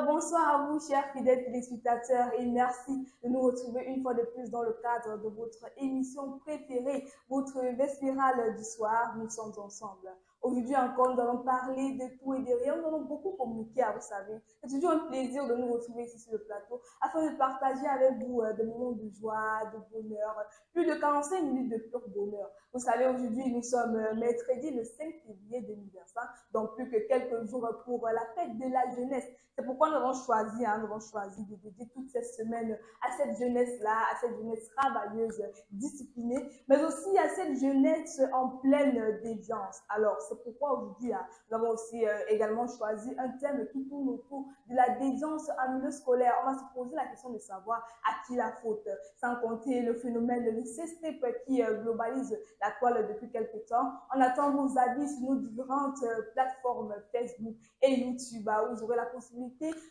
Bonsoir à vous, chers fidèles téléspectateurs, et merci de nous retrouver une fois de plus dans le cadre de votre émission préférée, votre Vespérale du soir. Nous sommes ensemble. Aujourd'hui encore, nous allons parler de tout et de rien. Nous allons beaucoup communiquer, vous savez. C'est toujours un plaisir de nous retrouver ici sur le plateau afin de partager avec vous des moments de joie, de bonheur, plus de 45 minutes de pur bonheur. Vous savez, aujourd'hui, nous sommes mercredi le 5 février 2025, donc plus que quelques jours pour la fête de la jeunesse. C'est pourquoi nous avons choisi de dédier toute cette semaine à cette jeunesse-là, à cette jeunesse travailleuse, disciplinée, mais aussi à cette jeunesse en pleine déviance. Alors, c'est pourquoi aujourd'hui, nous avons aussi également choisi un thème qui tourne autour de la déviance en milieu scolaire. On va se poser la question de savoir à qui la faute, sans compter le phénomène de CSTEP qui globalise la toile depuis quelques temps. On attend vos avis sur nos différentes plateformes Facebook et YouTube, où vous aurez la possibilité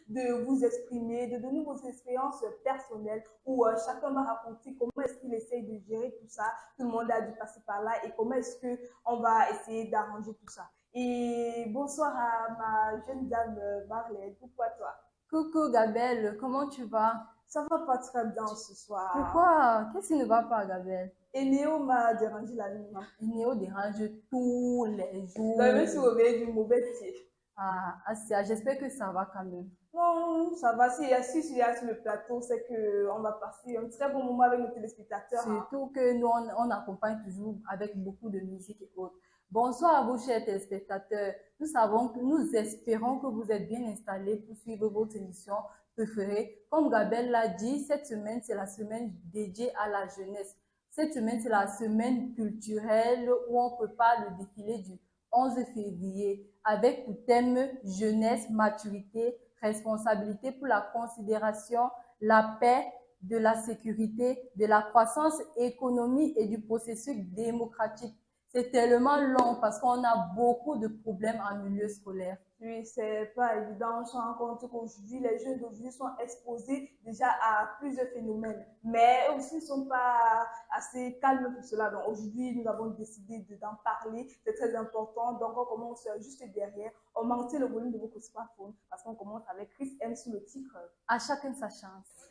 de vous exprimer, de donner vos expériences personnelles, où chacun va raconter comment est-ce qu'il essaye de gérer tout ça. Tout le monde a dû passer par là et comment est-ce qu'on va essayer d'arranger tout ça. Et bonsoir à ma jeune dame Marlène. Pourquoi toi? Coucou Gabelle, comment tu vas? Ça va pas très bien ce soir. Pourquoi? Qu'est-ce qui ne va pas, Gabelle? Et Néo m'a dérangé la nuit. Néo dérange tous les jours. Je me suis réveillée du mauvais pied. Ah, Assia, j'espère que ça va quand même. Non, ça va. S'il y a sur le plateau, c'est qu'on va passer un très bon moment avec nos téléspectateurs. Surtout que nous, on accompagne toujours avec beaucoup de musique et autres. Bonsoir à vous, chers téléspectateurs. Nous espérons que vous êtes bien installés pour suivre votre émission préférée. Comme Gabelle l'a dit, cette semaine, c'est la semaine dédiée à la jeunesse. Cette semaine, c'est la semaine culturelle où on prépare le défilé du 11 février avec pour thème jeunesse, maturité, responsabilité pour la considération, la paix, de la sécurité, de la croissance économique et du processus démocratique. C'est tellement long parce qu'on a beaucoup de problèmes en milieu scolaire. Oui, c'est pas évident. On se rend compte qu'aujourd'hui, les jeunes d'aujourd'hui sont exposés déjà à plusieurs phénomènes. Mais aussi, ils ne sont pas assez calmes pour cela. Donc aujourd'hui, nous avons décidé d'en parler. C'est très important. Donc on commence juste derrière. On maintient le volume de votre smartphone parce qu'on commence avec Chris M sous le titre. À chacun sa chance.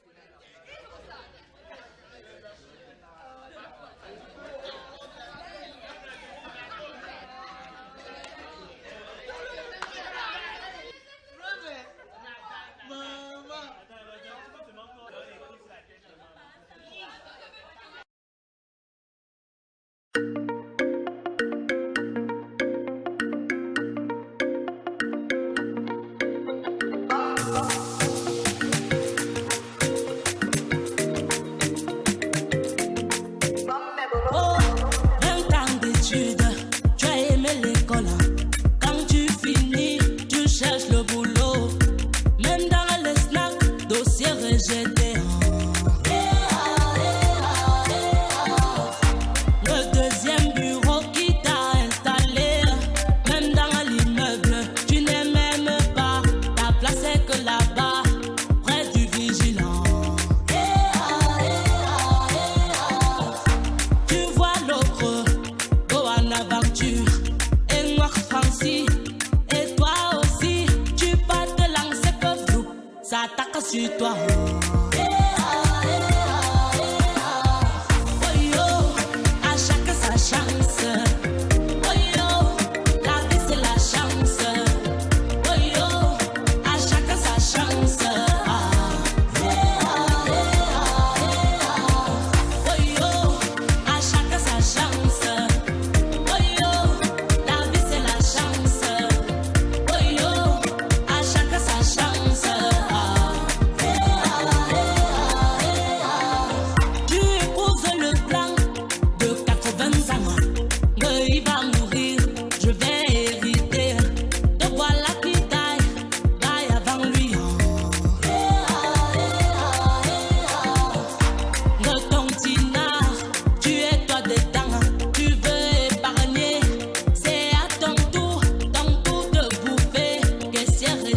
Sur toi.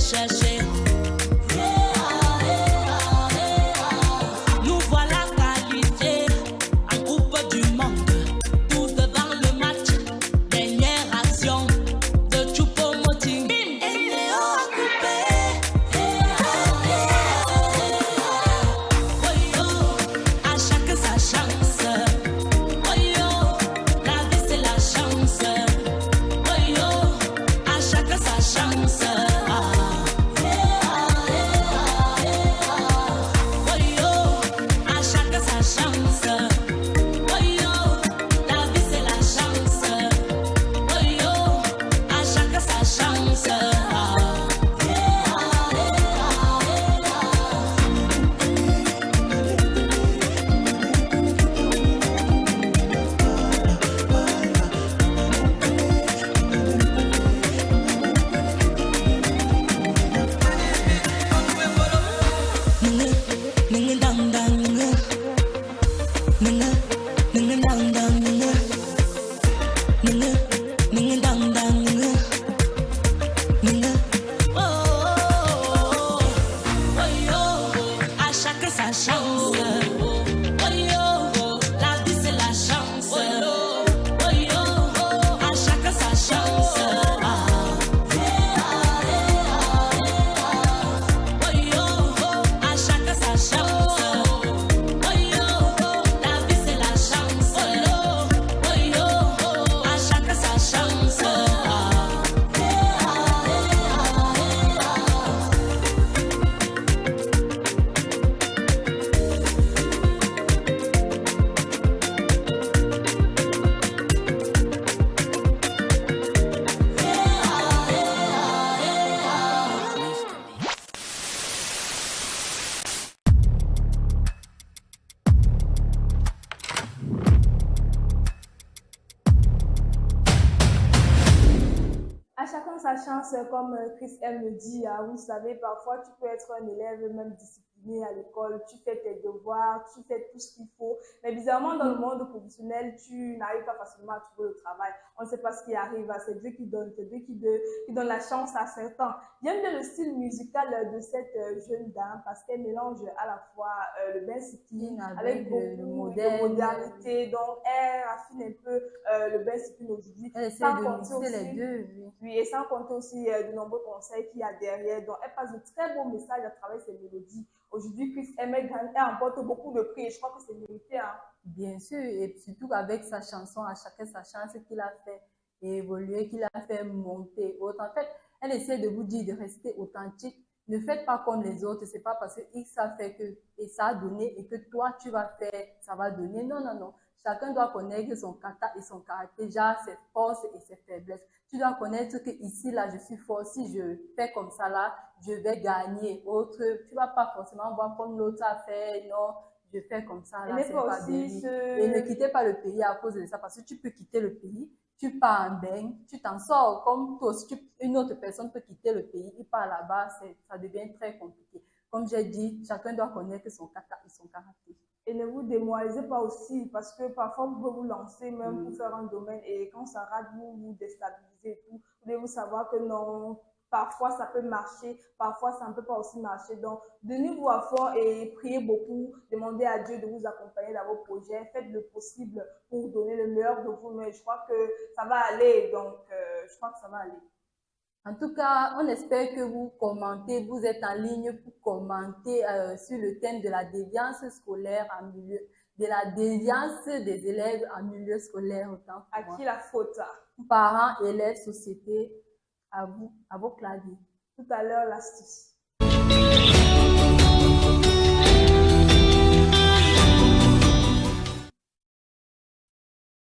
chercher. Nous voilà qualifiés en Coupe du Monde. Tout devant le match. Dernière action de Choupo-Moting. Et Léo a coupé. Oh yo, à chaque sa chance. Oh yo, la vie c'est la chance. Oh yo, à chaque sa chance. Oh yo, à chaque sa chance. Oh yo, la vie c'est la chance. Oh yo, à chaque sa chance. Ning dang dang ning dang dang ning dang dang ning oh yo, à chaque sa chance. Oh yo, la vie c'est la chance. Oh yo, à chaque sa chance. Oh yo, à chaque sa chance. Oh yo, la vie c'est la chance. Oh yo, à chaque sa chance. À chacun sa chance, comme Chris M le dit, vous savez, parfois tu peux être un élève même discipliné à l'école, tu fais tes devoirs, tu fais tout ce qu'il faut, mais bizarrement dans le monde professionnel, tu n'arrives pas facilement à trouver le travail. On ne sait pas ce qui arrive, c'est Dieu qui donne, c'est Dieu qui donne la chance à certains. J'aime bien le style musical de cette jeune dame parce qu'elle mélange à la fois le bensikin avec beaucoup de modernité, donc elle raffine un peu le bensikin aujourd'hui. Elle essaie de mixer les deux, oui. Oui, et sans compter aussi de nombreux conseils qu'il y a derrière. Donc, elle passe de très beaux messages à travers ses mélodies. Aujourd'hui, Chris M, elle remporte beaucoup de prix et je crois que c'est mérité. Hein. Bien sûr, et surtout avec sa chanson, à chacun sa chance qu'il a fait évoluer, qu'il a fait monter. En fait, elle essaie de vous dire de rester authentique. Ne faites pas comme les autres. C'est pas parce que X a fait que et ça a donné et que toi tu vas faire, ça va donner. Non, non, non. Chacun doit connaître son kata et son caractère, déjà ses forces et ses faiblesses. Tu dois connaître que ici, là, je suis fort. Si je fais comme ça, là, je vais gagner. Autre, tu vas pas forcément voir comme l'autre a fait. Non, je fais comme ça, là, c'est pas bien. Et ne quittez pas le pays à cause de ça, parce que tu peux quitter le pays, tu pars en bain, tu t'en sors comme toi aussi, une autre personne peut quitter le pays, il part là-bas, ça devient très compliqué. Comme j'ai dit, chacun doit connaître son kata et son caractère. Et ne vous démoralisez pas aussi, parce que parfois vous pouvez vous lancer même pour faire un domaine et quand ça rate, vous vous déstabilisez et tout. Vous devez savoir que non, parfois ça peut marcher, parfois ça ne peut pas aussi marcher. Donc, donnez-vous à fond et priez beaucoup, demandez à Dieu de vous accompagner dans vos projets, faites le possible pour donner le meilleur de vous, mais je crois que ça va aller, donc je crois que ça va aller. En tout cas, on espère que vous commentez, vous êtes en ligne pour commenter sur le thème de la déviance scolaire en milieu, de la déviance des élèves en milieu scolaire autant. À qui la faute? Parents, élèves, société, à vous, à vos claviers. Tout à l'heure, l'astuce.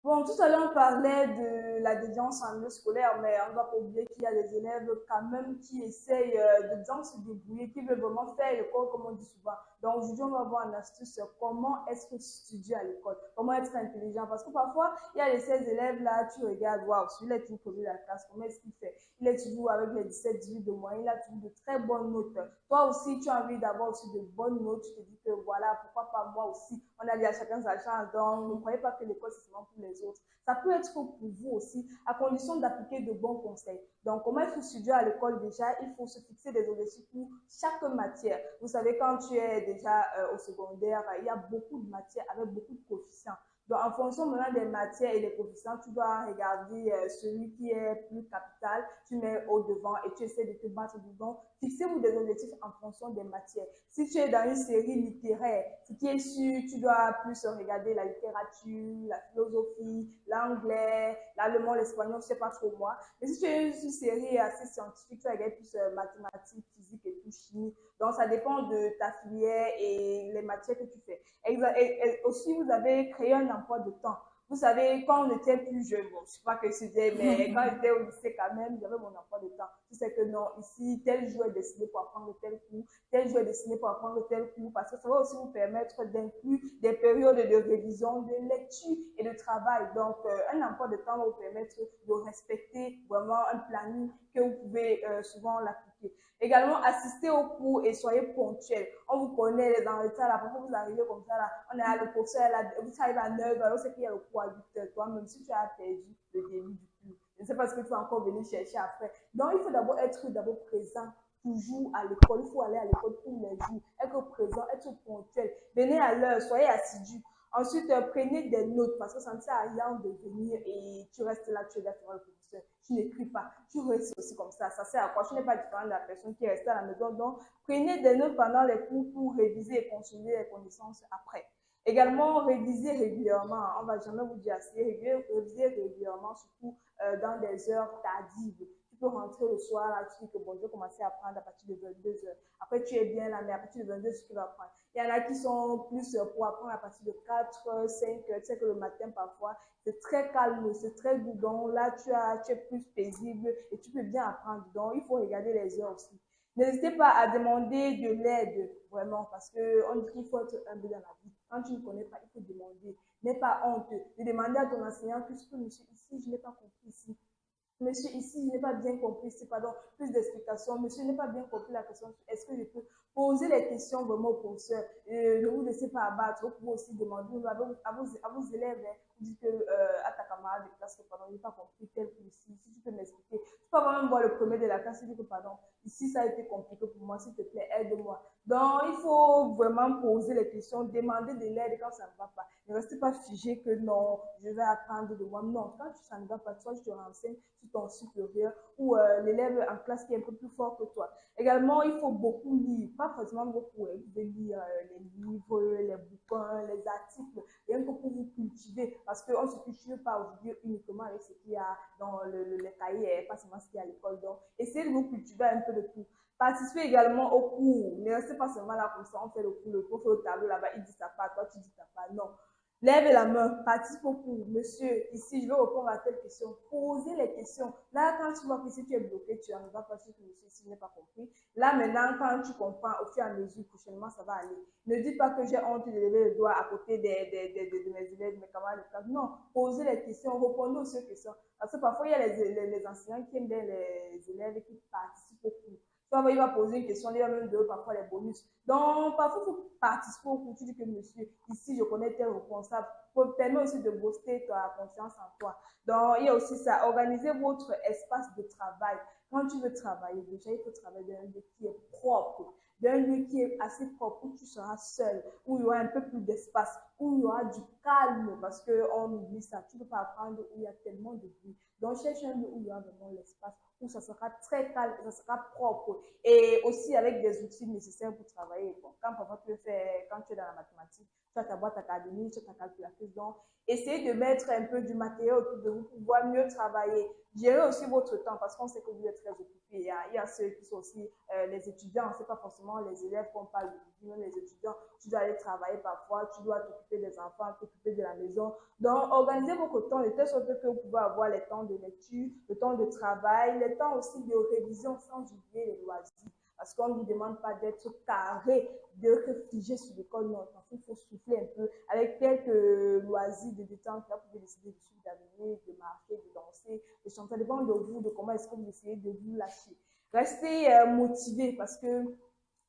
Bon, tout à l'heure, on parlait de la déviance en milieu scolaire, mais on ne doit pas oublier qu'il y a des élèves quand même qui essayent de bien se débrouiller, qui veulent vraiment faire l'école, comme on dit souvent. Donc, aujourd'hui, on va voir une astuce sur comment est-ce que tu étudies à l'école, comment être intelligent. Parce que parfois, il y a ces élèves-là, tu regardes, waouh, celui-là est toujours premier de la classe, comment est-ce qu'il fait? Il est toujours avec les 17-18 de moyenne, il a toujours de très bonnes notes. Toi aussi, tu as envie d'avoir aussi de bonnes notes, tu te dis que voilà, pourquoi pas moi aussi? On a dit à chacun sa chance, donc ne croyez pas que l'école, c'est seulement pour les autres. Ça peut être pour vous aussi, à condition d'appliquer de bons conseils. Donc, comment être studieux à l'école déjà? Il faut se fixer des objectifs pour chaque matière. Vous savez, quand tu es déjà au secondaire, il y a beaucoup de matières avec beaucoup de coefficients. Donc, en fonction maintenant des matières et des coefficients, tu dois regarder celui qui est plus capital, tu mets au devant et tu essaies de te battre dedans. Fixez-vous des objectifs en fonction des matières. Si tu es dans une série littéraire, ce qui est sûr, tu dois plus regarder la littérature, la philosophie, l'anglais, l'allemand, l'espagnol, je ne sais pas trop moi. Mais si tu es une série assez scientifique, tu vas regarder plus mathématiques, physique et tout, chimie. Donc, ça dépend de ta filière et les matières que tu fais. Et aussi, vous avez créé un emploi de temps. Vous savez, quand on était plus jeune, bon, je ne sais pas que c'était, mais quand j'étais au lycée quand même, j'avais mon emploi de temps. Je sais que non, ici, tel jour est destiné pour apprendre tel cours, tel jour est destiné pour apprendre tel cours, parce que ça va aussi vous permettre d'inclure des périodes de révision, de lecture et de travail. Donc, un emploi de temps va vous permettre de respecter vraiment un planning que vous pouvez souvent l'appliquer. Également, assistez aux cours et soyez ponctuels. On vous connaît dans le temps, là, parfois vous arrivez comme ça, là, on est là, le professeur, là, vous arrivez à 9h, on sait qu'il y a le cours à 8h, toi, même si tu as perdu le début du cours. Je ne sais pas ce que tu vas encore venir chercher après. Donc, il faut d'abord être présent toujours à l'école. Il faut aller à l'école tous les jours, être présent, être ponctuel. Venez à l'heure, soyez assidus. Ensuite, prenez des notes parce que ça ne sert à rien de venir et tu restes là, tu regardes le professeur. Tu n'écris pas, tu restes aussi comme ça. Ça sert à quoi? Tu n'es pas différent de la personne qui est restée à la maison. Donc, prenez des notes pendant les cours pour réviser et consolider les connaissances après. Également, réviser régulièrement. On ne va jamais vous dire assez. Réviser régulièrement, surtout dans des heures tardives. Tu peux rentrer le soir, là, tu dis que bon, je vais commencer à apprendre à partir de 22h. Après, tu es bien là, mais à partir de 22h, tu vas apprendre. Il y en a qui sont plus pour apprendre à partir de 4h, 5h. Tu sais que le matin, parfois, c'est très calme, c'est très doux. Donc là, tu es plus paisible et tu peux bien apprendre. Donc, il faut regarder les heures aussi. N'hésitez pas à demander de l'aide, vraiment, parce qu'on dit qu'il faut être humble dans la vie. Quand tu ne connais pas, il faut demander. N'aie pas honte de demander à ton enseignant, puisque monsieur, ici, je n'ai pas compris ici. Monsieur, ici, je n'ai pas bien compris ici, pardon, plus d'explications. Monsieur, je n'ai pas bien compris la question. Est-ce que je peux poser les questions vraiment au professeur? Ne vous laissez pas abattre. Vous pouvez aussi demander à vos élèves, hein, vous dites que, à ta camarade de classe que, pardon, je n'ai pas compris tel coup ici. Si tu peux m'expliquer. Tu peux même voir le premier de la classe et dire que, pardon, ici, ça a été compliqué pour moi. S'il te plaît, aide-moi. Donc, il faut vraiment poser les questions, demander de l'aide quand ça ne va pas. Ne restez pas figé que non, je vais apprendre de moi. Non, quand ça ne va pas, toi, je te renseigne sur ton supérieur ou l'élève en classe qui est un peu plus fort que toi. Également, il faut beaucoup lire, pas forcément beaucoup, vous pouvez lire les livres, les bouquins, les articles, rien que pour vous cultiver, parce qu'on ne se cultive pas aujourd'hui uniquement avec ce qu'il y a dans les cahiers, pas seulement ce qu'il y a à l'école. Donc, essayez de vous cultiver un peu de tout. Participez également au cours. Ne restez pas seulement là comme ça, on fait le cours, le prof au tableau là-bas, il dit ça pas, toi tu dis ça pas. Non. Lève la main, participe au cours. Monsieur, ici, je vais répondre à telle question. Posez les questions. Là, quand tu vois que si tu es bloqué, tu n'arrives pas sur que monsieur, si je n'ai pas compris. Là, maintenant, quand tu comprends, au fur et à mesure, prochainement, ça va aller. Ne dites pas que j'ai honte de lever le doigt à côté de mes élèves, de mes camarades de classe. Non, posez les questions, répondez aux questions. Parce que parfois, il y a les enseignants qui aiment bien les élèves qui participent au cours. Il va poser une question, il va même donner parfois les bonus. Donc, parfois, il faut participer au cours. Tu dis que monsieur, ici, je connais tel responsable. Ça permet aussi de booster ta confiance en toi. Donc, il y a aussi ça. Organisez votre espace de travail. Quand tu veux travailler, déjà, il faut travailler dans un lieu qui est propre, dans un lieu qui est assez propre, où tu seras seul, où il y aura un peu plus d'espace, où il y aura du calme, parce qu'on oublie ça. Tu ne peux pas apprendre où il y a tellement de bruit. Donc, cherche un lieu où il y aura vraiment l'espace, où ça sera très calme, ça sera propre. Et aussi avec des outils nécessaires pour travailler. Bon, quand parfois tu fais, quand tu es dans la mathématique, tu as ta boîte académique, tu as ta calculatrice. Donc, essayez de mettre un peu du matériel autour de vous pour pouvoir mieux travailler. Gérez aussi votre temps parce qu'on sait que vous êtes très occupé. Il y a ceux qui sont aussi les étudiants, ce n'est pas forcément les élèves qu'on parle de, même les étudiants. Tu dois aller travailler parfois, tu dois t'occuper des enfants, t'occuper de la maison. Donc, organisez votre temps de telle sorte que vous pouvez avoir les temps de lecture, le temps de travail, le temps aussi de révision sans oublier les loisirs. Parce qu'on ne vous demande pas d'être carré, de figé sur l'école. Non, il faut souffler un peu avec quelques loisirs de détente. Là, vous pouvez décider de suivre d'avenir, de marcher, de danser, de chanter. Ça dépend de vous, de comment est-ce que vous essayez de vous lâcher. Restez motivé parce que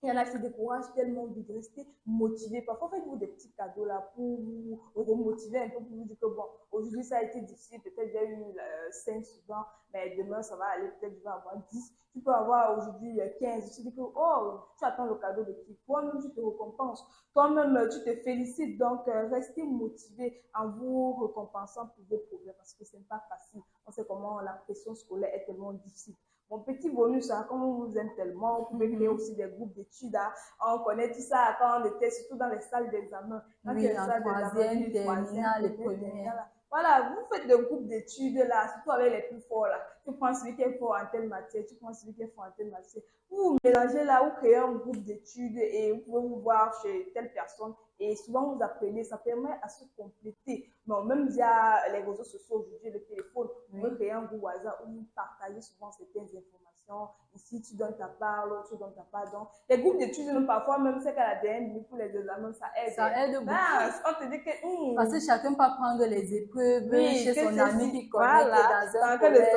Il y en a qui se découragent tellement de rester motivés. Parfois, faites-vous des petits cadeaux là pour vous remotiver un peu, pour vous dire que bon, aujourd'hui ça a été difficile, peut-être j'ai eu 5 souvent, mais demain ça va aller, peut-être je vais avoir 10. Tu peux avoir aujourd'hui 15. Tu te dis que oh, tu attends le cadeau de qui? Toi-même, tu te récompenses. Toi-même, tu te félicites. Donc, restez motivé en vous récompensant pour vos progrès parce que ce n'est pas facile. On sait comment la pression scolaire est tellement difficile. Mon petit bonus, hein, comme on vous aime tellement, vous pouvez créer aussi des groupes d'études. Hein. On connaît tout ça quand on était surtout dans les salles d'examen. Quand Oui, en troisième, terminale et première. Voilà, vous faites des groupes d'études là, surtout avec les plus forts là. Tu prends celui qui est fort en telle matière, tu prends celui qui est fort en telle matière. Vous vous mélangez là, vous créez un groupe d'études et vous pouvez vous voir chez telle personne. Et souvent, vous apprenez, ça permet à se compléter. Bon, même via les réseaux sociaux aujourd'hui, le téléphone, vous pouvez créer un groupe WhatsApp où vous partagez souvent certaines informations. Ici, tu donnes ta part, l'autre, tu donnes ta part. Donc, les groupes d'études, parfois, même c'est qu'à la dernière pour les examens, ça aide. Ça aide beaucoup. On te dit que... Parce que chacun peut prendre les épreuves chez son ami qui connaît voilà, dans un collège.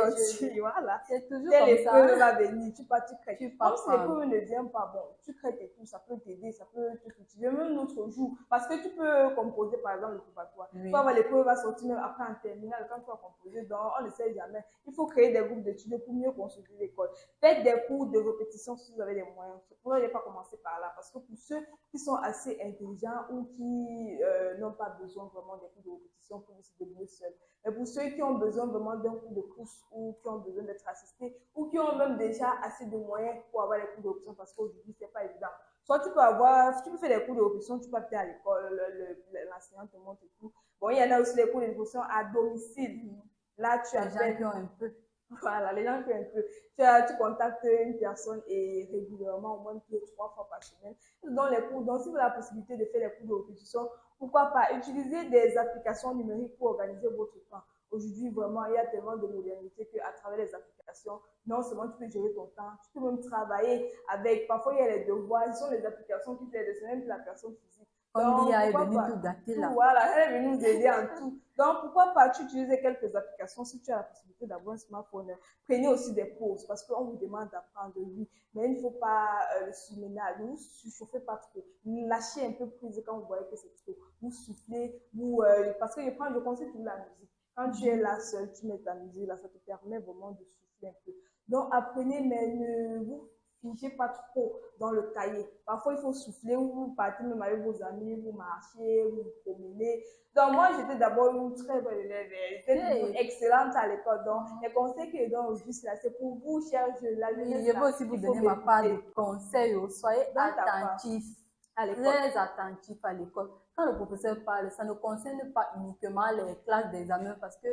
Voilà. C'est toujours comme ça. L'épreuve va venir, tu crées. Comme si l'épreuve ne vient pas, bon, tu crées et tout, ça peut t'aider, ça peut te cultiver, même l'autre jour. Parce que tu peux composer, par exemple, le préparatoire. Oui. Tu vas voir l'épreuve va sortir même après en terminale, quand tu vas composer, donc on ne sait jamais. Il faut créer des groupes d'études pour mieux construire l'école. Faites des cours de répétition si vous avez des moyens. Vous n'allez pas commencer par là, parce que pour ceux qui sont assez intelligents ou qui n'ont pas besoin vraiment des cours de répétition pour se débrouiller seuls. Mais pour ceux qui ont besoin vraiment d'un coup de pouce ou qui ont besoin d'être assistés ou qui ont même déjà assez de moyens pour avoir les cours de répétition parce qu'aujourd'hui, c'est pas évident. Soit tu peux faire des cours de répétition, tu peux aller à l'école, l'enseignant te montre et tout. Bon, il y en a aussi les cours de répétition à domicile. Là, tu as les gens qui ont un peu. Voilà, les gens qui ont un peu. Tu contactes une personne et régulièrement, au moins 2 ou 3 fois par semaine. Dans les cours, donc si vous avez la possibilité de faire les cours de répétition, pourquoi pas utiliser des applications numériques pour organiser votre temps. Aujourd'hui, vraiment, il y a tellement de modernité qu'à travers les applications, non seulement tu peux gérer ton temps, tu peux même travailler avec. Parfois, il y a les devoirs, ce sont les applications qui t'aident, c'est même la personne physique. Comme l'IA est venue tout gâter là. Voilà, elle est venue nous aider en tout. Donc, pourquoi pas tu utilises quelques applications si tu as la possibilité d'avoir un smartphone. Prenez aussi des pauses parce qu'on vous demande d'apprendre, oui. Mais il ne faut pas le surménage. Ne vous surchauffez pas trop. Lâchez un peu prise quand vous voyez que c'est trop. Vous soufflez, parce que je conseille toujours la musique. Quand tu es là seul, tu mets ta musique là, ça te permet vraiment de souffler un peu. Donc, apprenez, mais ne vous figez pas trop dans le cahier. Parfois, il faut souffler ou vous partez même avec vos amis, vous marchez, vous promenez. Donc, moi, j'étais d'abord une très bonne élève. J'étais excellente à l'école. Donc, les conseils que je donne aujourd'hui, c'est pour vous, chers jeunes. Je veux aussi vous donner ma part de conseils. Soyez attentifs. Très attentifs à l'école. Quand le professeur parle, ça ne concerne pas uniquement les classes d'examen parce que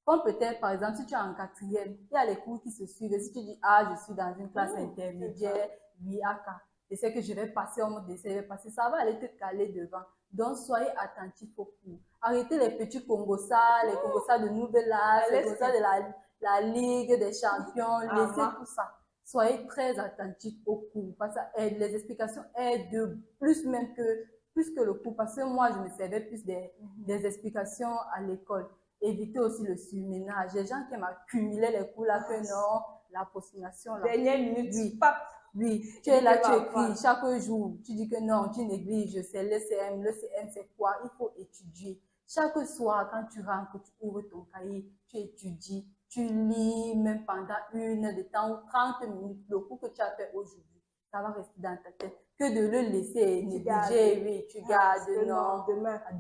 comme peut-être, par exemple, si tu es en 4e, il y a les cours qui se suivent. Si tu dis, ah, je suis dans une classe intermédiaire, oui, AK, je sais que je vais passer au mode d'essai, je vais passer, ça va aller te caler devant. Donc, soyez attentifs aux cours. Arrêtez les petits congossas, les congossas de Nouvelle Âge, les congossas de la Ligue des Champions, laissez tout ça. Soyez très attentifs aux cours. Parce que les explications aident plus que le cours. Parce que moi, je me servais plus des explications à l'école. Évitez aussi le surménage. Les gens qui aiment accumuler les cours là, que non, la postulation là. Dernière minute, oui. Pap. Oui, tu es là, tu écris chaque jour. Tu dis que non, tu négliges, c'est l'ECM. L'ECM, c'est quoi? Il faut étudier. Chaque soir, quand tu rentres, tu ouvres ton cahier, tu étudies, tu lis même pendant 1 heure de temps ou 30 minutes. Le cours que tu as fait aujourd'hui, ça va rester dans ta tête. Que de le laisser négliger, oui, tu gardes, non,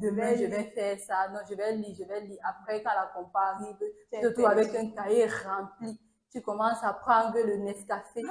demain je vais faire ça, non, je vais lire. Après, quand la compa arrive, tu te trouves avec un cahier rempli, tu commences à prendre le Nescafé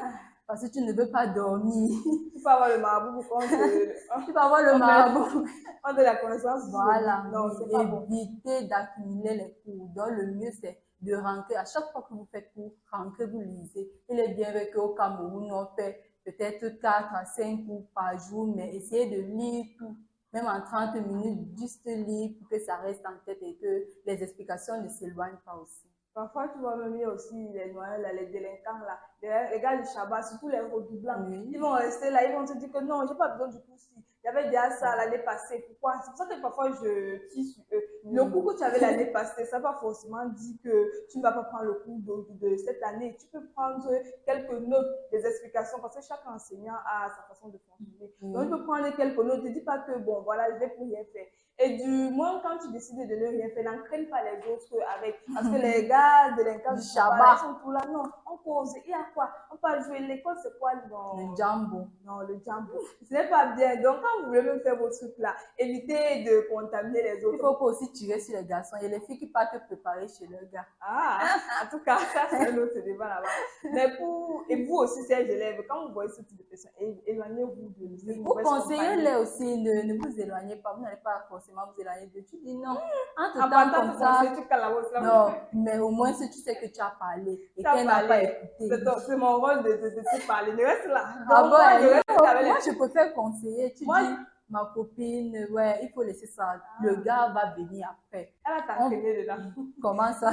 parce que tu ne veux pas dormir. Tu peux avoir le marabout pour tu peux avoir le marabout. On de la connaissance. Voilà, non, c'est pas bon. Évitez d'accumuler les cours. Donc, le mieux, c'est de rentrer. À chaque fois que vous faites cours, rentrez, vous lisez. Il est bien vrai qu'au Cameroun, on fait peut-être 4 à 5 cours par jour, mais essayez de lire tout, même en 30 minutes, juste lire pour que ça reste en tête et que les explications ne s'éloignent pas aussi. Parfois, tu vois même aussi les noyés, les délinquants, là, les gars du Shabbat, surtout les redoublants. Oui. Ils vont rester là, ils vont te dire que non, j'ai pas besoin du coup si. J'avais déjà ça l'année passée. Pourquoi? C'est pour ça que parfois je tisse sur eux. Le cours que tu avais l'année passée, ça va forcément dire que tu ne vas pas prendre le cours de cette année. Tu peux prendre quelques notes, des explications, parce que chaque enseignant a sa façon de fonctionner. Donc, tu peux prendre quelques notes. Ne dis pas que, bon, voilà, je vais plus rien faire. Et du moins, quand tu décides de ne rien faire, n'entraîne pas les autres avec. Parce que les gars de l'incas, ils sont tous là. Non, on cause. Il y a quoi? On peut jouer. L'école, c'est quoi? Le jambo. Non, le jambo. Ce n'est pas bien. Donc, quand vous voulez même faire vos trucs là, évitez de contaminer les autres. Il faut pas aussi tirer sur les garçons. Il y a les filles qui partent préparer chez leurs gars. Ah, en tout cas, ça, c'est un autre débat là-bas. Mais et vous aussi, chers élèves, quand vous voyez ce type de personnes, éloignez-vous de vous conseillez-les aussi, ne vous éloignez pas. Vous n'allez pas forcément vous éloigner de. Tu dis non. Entre-temps, comme ça. Non, mais au moins, si tu sais que tu as parlé et qu'elle n'a pas écouté. C'est mon rôle de te parler. Ne reste là. Ah bon, moi, je préfère conseiller. Tu dis, ma copine, ouais, il faut laisser ça. Le gars va venir après. Elle va t'entraîner dedans. Comment ça?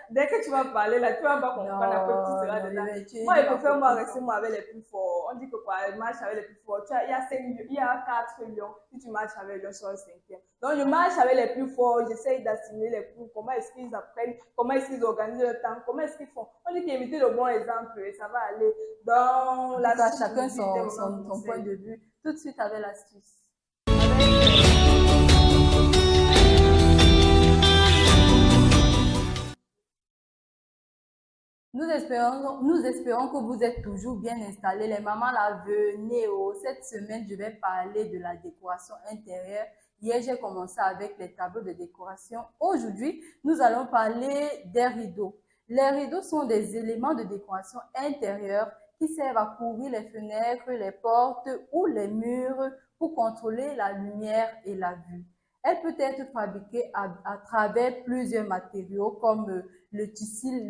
Dès que tu vas parler là, tu vas pas comprendre un peu qui sera dedans. Moi, je préfère moi rester moi avec les plus forts. On dit que quoi, je marche avec les plus forts. Il y a 4 lions. Si tu marches avec le lion, sur le 5e. Donc, je marche avec les plus forts. J'essaye d'assimiler les cours. Comment est-ce qu'ils apprennent? Comment est-ce qu'ils organisent leur temps? Comment est-ce qu'ils font? On dit qu'imiter le bon exemple et ça va aller dans la suite. Chacun son point de vue. Tout de suite avec l'astuce. Nous espérons que vous êtes toujours bien installés. Les mamans, là, venez. Cette semaine, je vais parler de la décoration intérieure. Hier, j'ai commencé avec les tableaux de décoration. Aujourd'hui, nous allons parler des rideaux. Les rideaux sont des éléments de décoration intérieure qui servent à couvrir les fenêtres, les portes ou les murs pour contrôler la lumière et la vue. Elle peut être fabriquée à travers plusieurs matériaux comme le tissu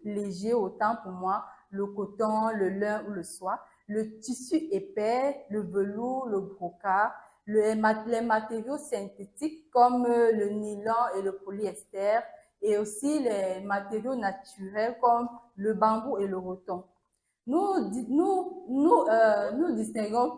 léger, autant pour moi, le coton, le lin ou le soie, le tissu épais, le velours, le brocart, les matériaux synthétiques comme le nylon et le polyester, et aussi les matériaux naturels comme le bambou et le roton. Nous distinguons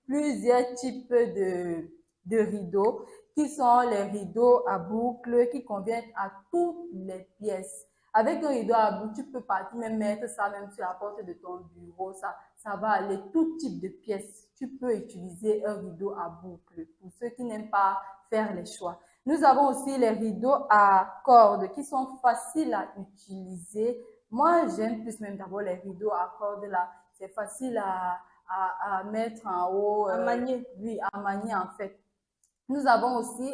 plusieurs types de rideaux qui sont les rideaux à boucles qui conviennent à toutes les pièces. Avec un rideau à boucles, tu peux partir même mettre ça même sur la porte de ton bureau, ça va aller tout type de pièces. Tu peux utiliser un rideau à boucles pour ceux qui n'aiment pas faire les choix. Nous avons aussi les rideaux à cordes qui sont faciles à utiliser. Moi, j'aime plus même d'abord les rideaux à cordes là. C'est facile à mettre en haut. À manier. Oui, à manier en fait. Nous avons aussi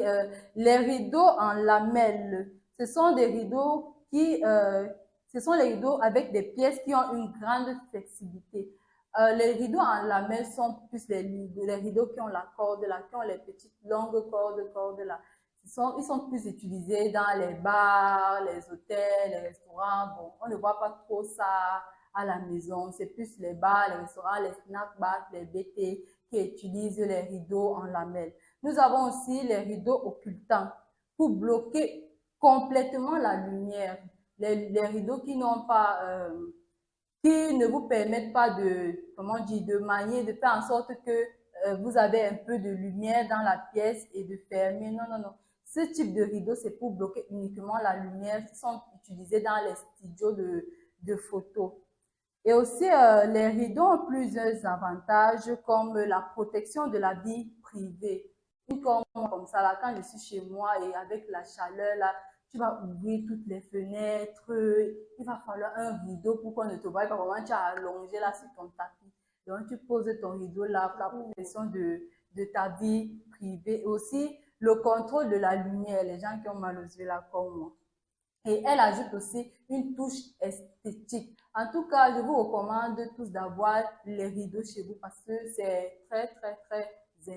les rideaux en lamelles. Ce sont des rideaux ce sont les rideaux avec des pièces qui ont une grande flexibilité. Les rideaux en lamelles sont plus les rideaux qui ont la corde là, qui ont les petites longues cordes là. Ils sont plus utilisés dans les bars, les hôtels, les restaurants. Bon, on ne voit pas trop ça à la maison. C'est plus les bars, les restaurants, les snack bars, les BT qui utilisent les rideaux en lamelles. Nous avons aussi les rideaux occultants pour bloquer complètement la lumière. Les rideaux qui n'ont pas, qui ne vous permettent pas de manier, de faire en sorte que vous avez un peu de lumière dans la pièce et de fermer. Non. Ce type de rideau, c'est pour bloquer uniquement la lumière qui sont utilisés dans les studios de photos. Et aussi, les rideaux ont plusieurs avantages comme la protection de la vie privée. Comme ça, là, quand je suis chez moi et avec la chaleur, là, tu vas ouvrir toutes les fenêtres. Il va falloir un rideau pour qu'on ne te voie pas comment tu as allongé là sur ton tapis. Donc, tu poses ton rideau là pour la protection de ta vie privée. Et aussi, le contrôle de la lumière, les gens qui ont mal aux yeux là comme moi. Et elle ajoute aussi une touche esthétique. En tout cas, je vous recommande tous d'avoir les rideaux chez vous parce que c'est très, très, très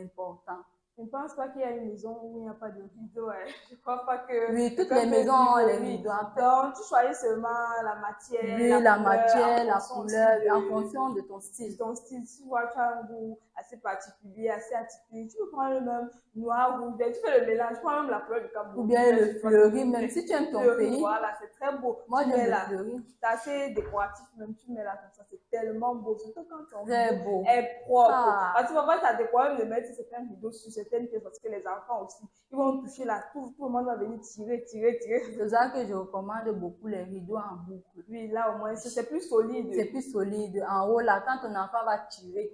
important. Je ne pense pas qu'il y a une maison où il n'y a pas de rideau. Hein. Je ne crois pas que... Oui, toutes les maisons ont les rideaux. Donc, tu choisis seulement la matière. Oui, la matière, la couleur, en fonction de ton style. Ton style, tu vois, tu as un goût assez particulier, assez atypique. Tu peux prendre le même noir, rouge, tu fais le mélange, tu prends même la couleur du Cameroun. Ou bien le fleuri, même si tu aimes ton pays. Voilà, c'est très beau. Moi, j'aime le fleuri. C'est assez décoratif, même tu mets là comme ça, c'est tellement beau. Surtout quand ton rideau est propre. Ah. Parce que tu vas pas décorer, le mettre, c'est un rideau sur, c'est certaines pièces parce que les enfants aussi, ils vont toucher là, tout le monde va venir tirer. C'est ça que je recommande beaucoup les rideaux en boucle. Oui, là au moins, c'est plus solide. C'est plus solide. En haut, là, quand ton enfant va tirer,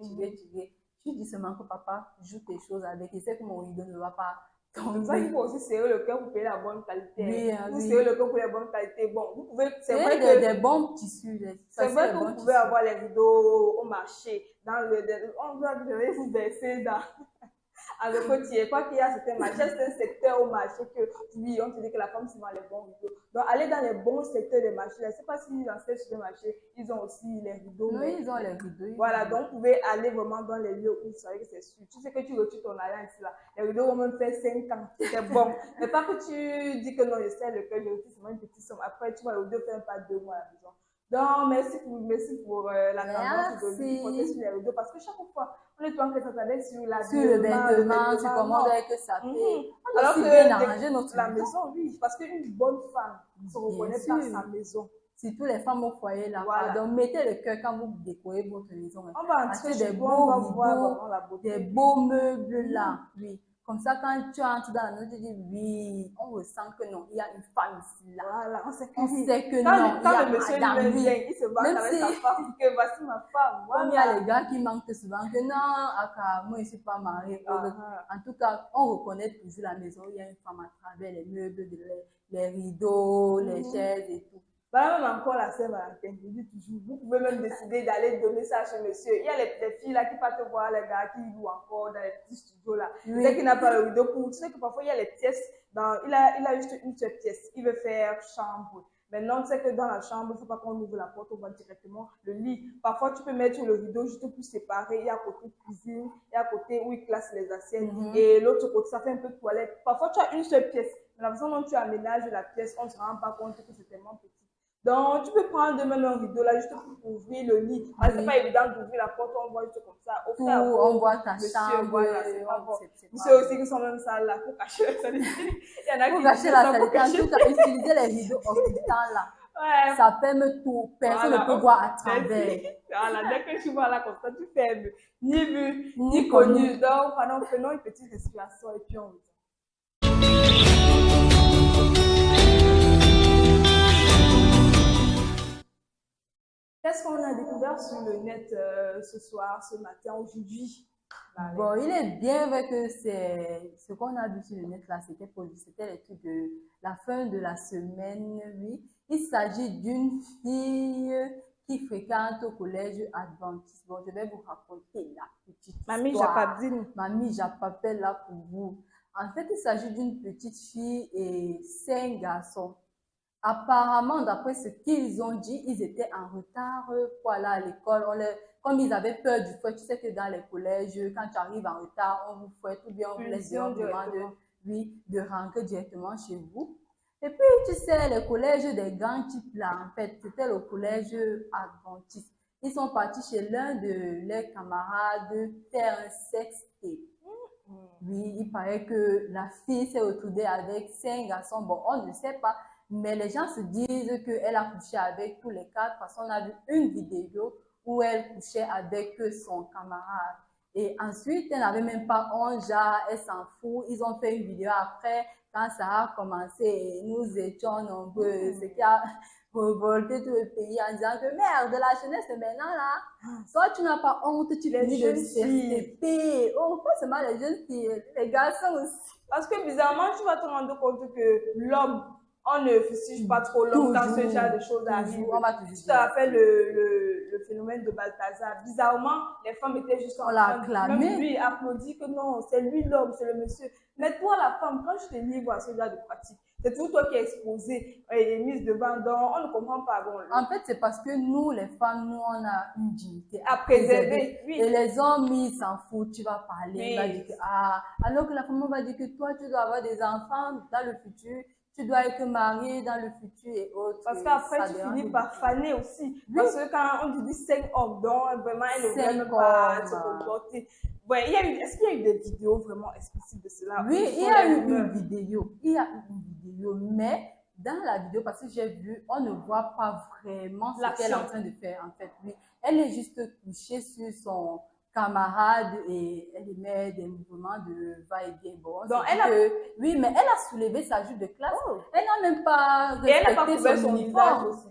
tu dis seulement que papa joue tes choses avec. Il sait que mon rideau ne va pas tomber. C'est ça qu'il faut aussi serrer le cœur pour payer la bonne qualité. Oui, Vous oui. serrez le cœur pour la bonne qualité. Bon, vous pouvez, c'est vrai Des bons tissus. C'est vrai que vous pouvez avoir les rideaux au marché. On va vous verser dans. Avec côté, quoi qu'il y a certains marchés, c'est un secteur au marché que, oui, on te dit que la femme se vend les bons rideaux. Donc, allez dans les bons secteurs des marchés. Je ne sais pas si dans ces supermarchés, ils ont aussi les rideaux. Oui, ils ont les rideaux. Voilà, donc vous pouvez aller vraiment dans les lieux où vous savez que c'est sûr. Tu sais que tu retires ton alliance là. Les rideaux vont même faire 5 ans. C'est bon. Mais pas que tu dis que non, je sais lequel, je retire seulement une petite somme. Après, tu vas le rideau faire pas 2 mois à la maison. Donc, merci pour la tendance de porter sur les rideaux. Parce que chaque fois, on est en train de s'attarder sur le vêtement, tu commandes avec ça. Alors que la maison, oui, parce qu'une bonne femme ne se reconnaît pas sa maison. Surtout les femmes au foyer là. Voilà. Donc, mettez le cœur quand vous décorez votre maison. On va acheter des beaux rideaux, des beaux meubles là. Oui. Comme ça, quand tu entres dans la maison, tu dis oui, on ressent que non, il y a une femme ici là. Voilà, on sait que non, il y a le monsieur vient, il se bat avec sa femme, que voici ma femme. Voilà. Comme il y a les gars qui manquent souvent, que non, moi je ne suis pas mariée. En tout cas, on reconnaît toujours la maison, il y a une femme à travers les meubles, les rideaux, les chaises et tout. Bah, même encore la Saint-Valentin, je dis toujours, vous pouvez même décider d'aller donner ça chez monsieur. Il y a les filles là qui partent voir les gars qui jouent encore dans les petits studios là. Oui. Dès qu'il n'a pas le rideau pour, tu sais que parfois il y a les pièces, il a juste une seule pièce, il veut faire chambre. Maintenant, tu sais que dans la chambre, il ne faut pas qu'on ouvre la porte, on voit directement le lit. Parfois, tu peux mettre le rideau juste pour séparer. Il y a à côté cuisine, il y a à côté où il classe les assiettes. Et l'autre côté, ça fait un peu de toilette. Parfois, tu as une seule pièce. Mais la façon dont tu aménages la pièce, on ne se rend pas compte que c'est tellement petit. Donc, tu peux prendre même un rideau là juste pour ouvrir le lit. Parce que c'est pas évident d'ouvrir la porte, on voit juste comme ça. On voit ta chambre. Voilà, c'est pas bon. Monsieur aussi qui sont même ça là pour cacher la saleté. Il y en a pour cacher la saleté. En tout cas, utiliser les rideaux occultants là. Ouais. Ça ferme tout. Personne ne peut voir à travers. Voilà, dès que tu vois là comme ça, tu fermes. Ni vu, ni connu. Donc, prenons une petite respiration et puis on revient. Qu'est-ce qu'on a découvert sur le net ce soir, ce matin, aujourd'hui? Bon, il est bien vrai que c'est ce qu'on a vu sur le net là, c'était l'étude de la fin de la semaine, oui. Il s'agit d'une fille qui fréquente au collège adventiste. Bon, je vais vous raconter la petite Mamie histoire. Mamie Japapelle là pour vous. En fait, il s'agit d'une petite fille et 5 garçons. Apparemment, d'après ce qu'ils ont dit, ils étaient en retard pour aller à l'école. Comme ils avaient peur du fouet, tu sais que dans les collèges, quand tu arrives en retard, on vous fouette ou bien on vous laisse dire, on demande de rentrer directement chez vous. Et puis, tu sais, les collèges des grands types là, en fait, c'était le collège adventiste. Ils sont partis chez l'un de leurs camarades faire un sextape. Oui, il paraît que la fille s'est retrouvée avec 5 garçons. Bon, on ne sait pas. Mais les gens se disent qu'elle a couché avec tous les 4 parce qu'on a vu une vidéo où elle couchait avec son camarade. Et ensuite, elle n'avait même pas 11 ans, elle s'en fout. Ils ont fait une vidéo après, quand ça a commencé, nous étions nombreux, ce qui a révolté tout le pays en disant que merde, la jeunesse de maintenant là, soit tu n'as pas honte, tu finis de CSTP. Oh, pas seulement les jeunes filles, les garçons aussi. Parce que bizarrement, tu vas te rendre compte que l'homme, on ne fustige pas trop l'homme quand ce genre de choses arrivent. Tu te rappelles le phénomène de Balthazar. Bizarrement, les femmes étaient juste en train de même lui applaudir que non, c'est lui l'homme, c'est le monsieur. Mais toi, la femme, quand je te livre à ce genre de pratique, c'est toujours toi qui es exposée et mise devant, donc on ne comprend pas. Bon, en fait, c'est parce que nous, les femmes, nous, on a une dignité à préserver. Oui. Et les hommes, ils s'en foutent, tu vas parler, oui. Va dire que, alors que la femme va dire que toi, tu dois avoir des enfants dans le futur. Tu dois être marié dans le futur et autres. Parce qu'après, tu finis par faner aussi. Oui. Parce que quand on te dit 5 hommes, donc vraiment, elle ne veut même pas se comporter. Ouais, est-ce qu'il y a eu des vidéos vraiment explicites de cela? Oui, il y a eu une vidéo. Il y a eu une vidéo, mais dans la vidéo, parce que j'ai vu, on ne voit pas vraiment ce qu'elle est en train de faire, en fait. Oui. Elle est juste couchée sur son camarade et elle émet des mouvements de va-et-vient. Bon, Donc, oui, mais elle a soulevé sa jupe de classe. Oh. Elle n'a même pas Et elle n'a pas respecté couvert son visage aussi.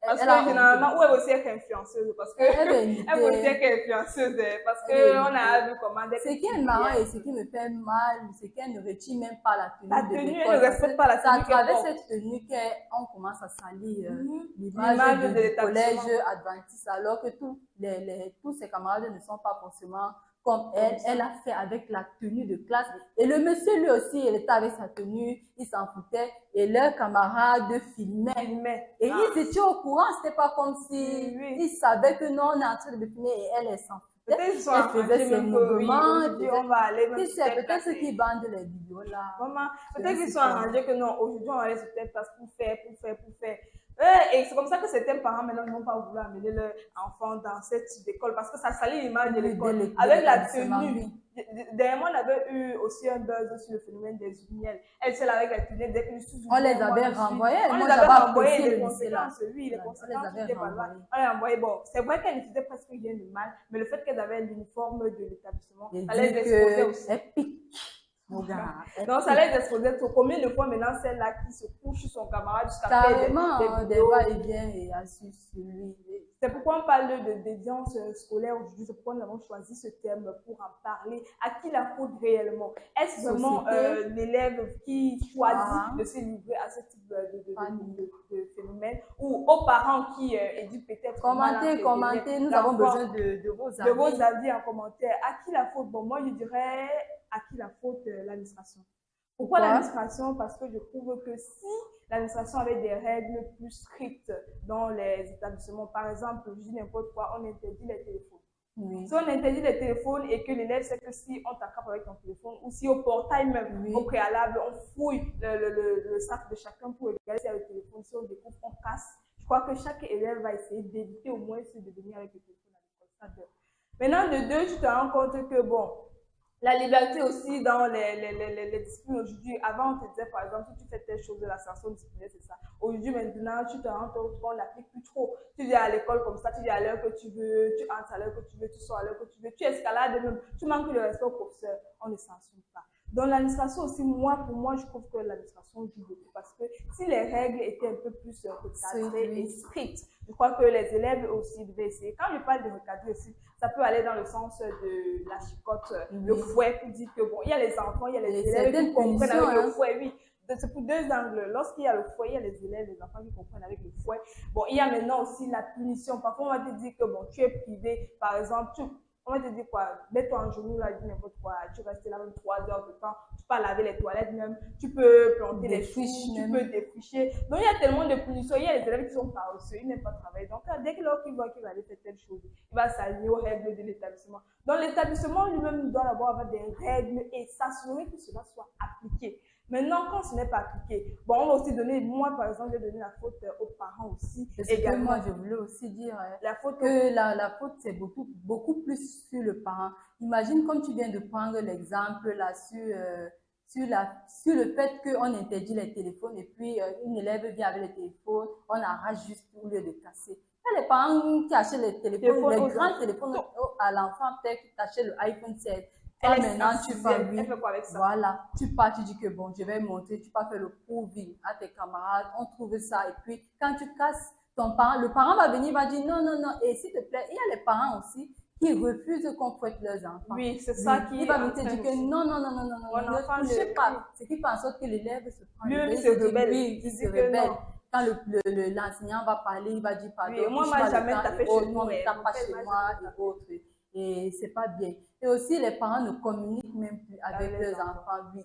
Parce que généralement, ou elle aussi est influenceuse, parce que elle aussi est influenceuse, parce que on a vu comment. Ce qui est marrant et ce qui me fait mal, c'est qu'elle ne retire même pas la tenue. La tenue, elle ne respecte pas la tenue. C'est à travers cette tenue qu'on commence à salir l'image du collège adventiste, alors que tous ses camarades ne sont pas forcément comme elle. Elle a fait avec la tenue de classe. Et le monsieur, lui aussi, il était avec sa tenue, il s'en foutait. Et leurs camarades filmaient. Et ils étaient au courant, c'était pas comme si ils savaient que non, on est en train de filmer et elle s'en foutait. Elle faisait ses mouvements. On va aller. Qui sait, peut-être ceux qui bandent les vidéos là. Maman, peut-être qu'ils sont arrangés que non, aujourd'hui on va aller sur telle place pour faire. Et c'est comme ça que certains parents maintenant n'ont pas voulu amener leur enfant dans cette type d'école parce que ça salit l'image de l'école. Avec la tenue. Dernièrement, on avait eu aussi un buzz sur le phénomène des uniels. Elle, seule avec la tenue, dès que on les avait renvoyés. On les avait renvoyés, les conséquences, oui, les conséquences n'étaient pas loin. On les renvoyés. Bon, c'est vrai qu'elles ne faisaient presque rien de mal, mais le fait qu'elles avaient l'uniforme de l'établissement, ça les exposait aussi. Donc, ça les exposait trop. Combien de fois maintenant, celle-là qui se couche sur son camarade jusqu'à faire des va-et-vient et assis sur lui. C'est pourquoi on parle de déviance scolaire aujourd'hui, c'est pourquoi nous avons choisi ce terme pour en parler. À qui la faute réellement? Est-ce vraiment l'élève qui choisit de se livrer à ce type de phénomène ou aux parents qui éduquent peut-être? Commentez, nous avons besoin de vos avis. De vos avis en commentaire. À qui la faute? Bon, moi je dirais à qui la faute? L'administration. Pourquoi l'administration? Parce que je trouve que si l'administration avait des règles plus strictes dans les établissements, par exemple, je dis n'importe quoi, on interdit les téléphones. Si on interdit les téléphones et que l'élève sait que si on t'attrape avec ton téléphone ou si au portail même, au préalable, on fouille le sac de chacun pour regarder s'il y a le téléphone, si on découvre, on casse. Je crois que chaque élève va essayer d'éviter au moins de venir avec le téléphone à l'école. Maintenant, de deux, tu te rends compte que bon, la liberté aussi dans les disciplines aujourd'hui. Avant, on te disait par exemple, si tu fais telle chose de la sanction disciplinaire, c'est ça. Aujourd'hui, maintenant, tu te rends compte qu'on n'applique plus trop. Tu viens à l'école comme ça, tu viens à l'heure que tu veux, tu entres à l'heure que tu veux, tu sors à l'heure que tu veux, tu escalades même, tu manques de respect au professeur, on ne censure pas. Dans l'administration aussi, pour moi, je trouve que l'administration joue beaucoup parce que si les règles étaient un peu plus recadrées et strictes, je crois que les élèves aussi devaient essayer. Quand je parle de recadrer aussi, ça peut aller dans le sens de la chicotte, le fouet, pour dire que bon, il y a les enfants, il y a les élèves qui comprennent avec le fouet, oui. C'est pour deux angles. Lorsqu'il y a le fouet, il y a les élèves, les enfants qui comprennent avec le fouet. Bon, il y a maintenant aussi la punition. Parfois, on va te dire que bon, tu es privé, par exemple, on va te dire quoi, mets-toi en genou là, dis n'importe quoi, tu restes là même 3 heures de temps, tu peux laver les toilettes même, tu peux planter les choux, tu peux défricher. Donc il y a tellement de punitions, il y a les élèves qui sont paresseux, ils n'aiment pas travailler. Donc dès qu'il voit qu'il va aller faire telle chose, il va s'aligner aux règles de l'établissement. Donc l'établissement lui-même doit avoir des règles et s'assurer que cela soit appliqué. Maintenant, quand ce n'est pas appliqué, bon, on va aussi donner, moi par exemple, j'ai donné la faute aux parents aussi. Également, moi je voulais aussi dire la faute c'est beaucoup plus sur le parent. Imagine comme tu viens de prendre l'exemple là sur le fait qu'on interdit les téléphones et puis une élève vient avec les téléphones, on arrache juste au lieu de casser. Il y a les parents qui achètent les téléphones, les grands téléphones à l'enfant, peut-être qui achètent le iPhone 7. Maintenant, tu pars, voilà, tu pars, tu dis que bon, je vais monter, tu pars faire le proving à tes camarades, on trouve ça, et puis quand tu casses ton parent, le parent va venir, va dire non, et s'il te plaît, il y a les parents aussi qui refusent qu'on fouette leurs enfants. Oui, c'est ça qui il va venir te dire que non, ne touchez pas. Ce qui fait en sorte que l'élève se prend il se rebelle. Oui, il se rebelle. Quand l'enseignant va parler, il va dire pardon. Oui, moi, jamais tapé chez moi. Ne tape pas chez moi et autres. Et c'est pas bien. Et aussi, les parents ne communiquent même plus avec leurs enfants, oui.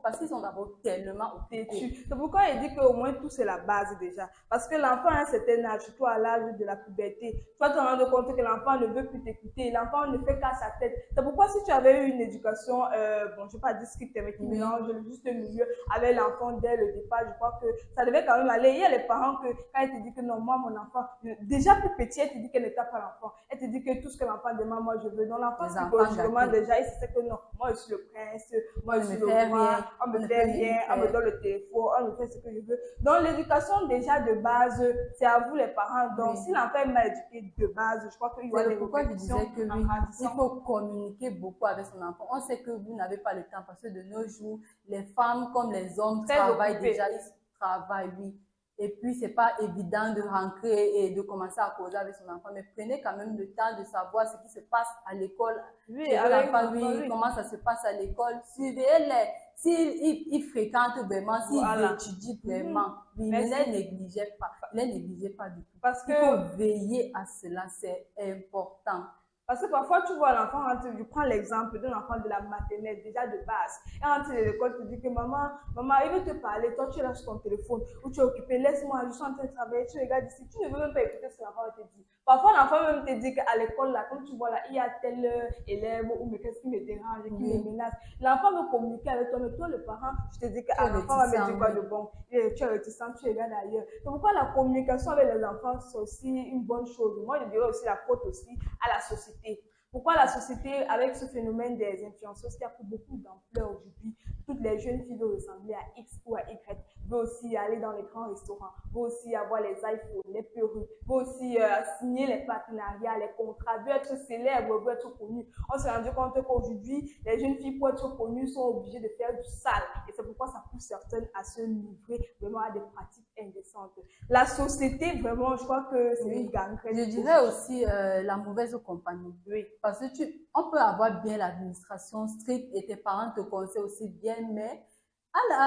Parce qu'ils sont d'abord tellement têtus. C'est pourquoi il dit qu'au moins tout c'est la base déjà. Parce que l'enfant a un certain âge, surtout à l'âge de la puberté. Toi, tu te rends compte que l'enfant ne veut plus t'écouter. L'enfant ne fait qu'à sa tête. C'est pourquoi si tu avais eu une éducation, bon, je ne vais pas dire stricte, mais qui mélange juste le milieu avec l'enfant dès le départ, je crois que ça devait quand même aller. Il y a les parents que quand ils te disent que non, moi, mon enfant, déjà plus petit, elle te dit qu'elle ne tape pas l'enfant. Elle te dit que tout ce que l'enfant demande, moi, je veux. Donc l'enfant, psychologiquement déjà, il sait que non, moi, je suis le prince, moi, je suis le roi. rien. on me fait rien, on me donne le téléphone, on me fait ce que je veux. Donc, l'éducation, déjà, de base, c'est à vous, les parents. Donc, si l'enfant est mal éduqué de base, je crois qu'il y aura des pourquoi je répercussions disais que en oui, il grandissant. faut communiquer beaucoup avec son enfant. On sait que vous n'avez pas le temps parce que de nos jours, les femmes comme les hommes Très travaillent occupées. déjà, ils travaillent, oui. Et puis, c'est pas évident de rentrer et de commencer à causer avec son enfant. Mais prenez quand même le temps de savoir ce qui se passe à l'école. Oui, Chez avec l'enfant, l'enfant, oui, oui. comment ça se passe à l'école. Suivez-les. S'il fréquente vraiment, s'il Voilà. étudie vraiment, oui, ne Merci. les négligez pas. Ne les négligez pas du tout. Parce Il que faut veiller à cela, c'est important. Parce que parfois, tu vois l'enfant rentrer, je prends l'exemple d'un enfant de la maternelle, déjà de base. Et rentre de l'école, tu dis que maman, il veut te parler, toi tu lâches ton téléphone, ou tu es occupé, laisse-moi, je suis en train de travailler, tu regardes ici, tu ne veux même pas écouter ce que l'enfant te dit. Parfois, l'enfant même te dit qu'à l'école, là, comme tu vois là, il y a tel élève, ou mais qu'est-ce qui me dérange, qui me menace. L'enfant veut communiquer avec toi, mais toi, le parent, je te dis que l'enfant va me dire quoi de bon. Et tu es réticent, tu regardes ailleurs. Donc, pourquoi la communication avec les enfants, c'est aussi une bonne chose. Moi, je dirais aussi la faute aussi à la société. Pourquoi la société, avec ce phénomène des influenceuses qui a pris beaucoup d'ampleur aujourd'hui, toutes les jeunes filles veulent ressembler à X ou à Y, veulent aussi aller dans les grands restaurants, veulent aussi avoir les iPhones, les perruques, veulent aussi signer les partenariats, les contrats, veulent être célèbres, veulent être connus. On s'est rendu compte qu'aujourd'hui, les jeunes filles, pour être connues, sont obligées de faire du sale. Et c'est pourquoi ça pousse certaines à se livrer vraiment à des pratiques indécentes. La société, vraiment, je crois que c'est une gangrène. Je dirais aussi la mauvaise compagnie. Oui. Parce que on peut avoir bien l'administration stricte et tes parents te conseillent aussi bien, mais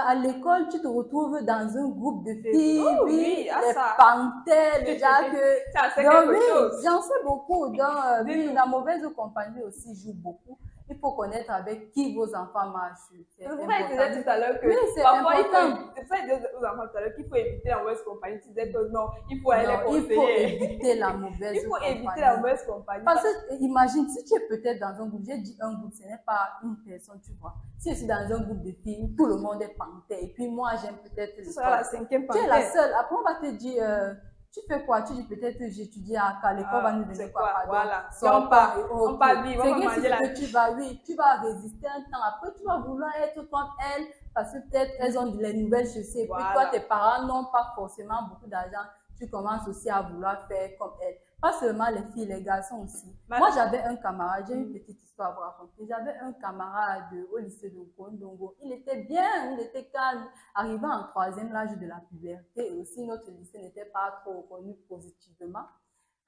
à l'école, tu te retrouves dans un groupe de filles, Oh, oui, oui, les ça. panthères, déjà que... Ça, c'est Donc, quelque oui, chose. j'en sais beaucoup. Donc, oui, Dis-nous. la mauvaise compagnie aussi joue beaucoup. Il faut connaître avec qui vos enfants marchent. C'est C'est pour ça que je disais important. tout à l'heure que Oui, c'est parfois important. c'est pour ça que je disais aux enfants tout à l'heure qu'il faut éviter la mauvaise compagnie. Tu disais que non, il faut aller Non, les il faut conseiller. éviter la mauvaise Il faut compagnie. éviter la mauvaise compagnie. Parce que, imagine, si tu es peut-être dans un groupe, j'ai dit un groupe, ce n'est pas une personne, tu vois. Si je suis dans un groupe de filles où tout le monde est panthère, et puis moi, j'aime peut-être Tu les seras la cinquième tu es panthère. la seule. Après, on va te dire, tu fais quoi? Tu dis peut-être j'étudie à l'école, on va nous donner c'est quoi? quoi? Pardon. Voilà. Sors On pas. part. Et On ok. part vivre, on va C'est manger que la si tu vas, oui, tu vas résister un temps. Après, tu vas vouloir être comme elles, parce que peut-être elles ont les nouvelles chaussées. Et puis Voilà. toi, tes parents n'ont pas forcément beaucoup d'argent. Tu commences aussi à vouloir faire comme elles. Pas seulement les filles, les garçons aussi. Mais- Moi, j'avais un camarade, j'ai une petite histoire à vous raconter. J'avais un camarade au lycée de Kondongo. Il était bien, il était calme. Arrivé en troisième, l'âge de la puberté, et aussi notre lycée n'était pas trop reconnu positivement.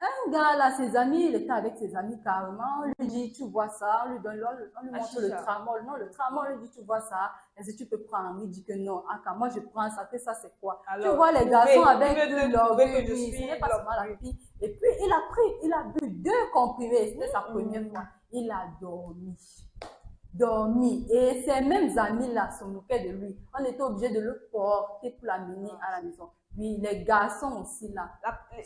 Un gars là, ses amis, il était avec ses amis carrément. On lui dit, tu vois ça, on lui donne, on lui montre le chicha. tramol. Non, le tramol, on lui dit, tu vois ça, est-ce que tu peux prendre? Il dit que non. Ah, quand moi je prends ça, que ça c'est quoi? Alors, tu vois les prouver, garçons il avec veut te leur prouver que je oui, suis ce n'est pas seulement la leur- fille. Et puis il a bu 2 comprimés. C'était sa première fois. Il a dormi. Et ses mêmes amis là se moquaient de lui. On était obligé de le porter pour l'amener à la maison. Oui, les garçons aussi là.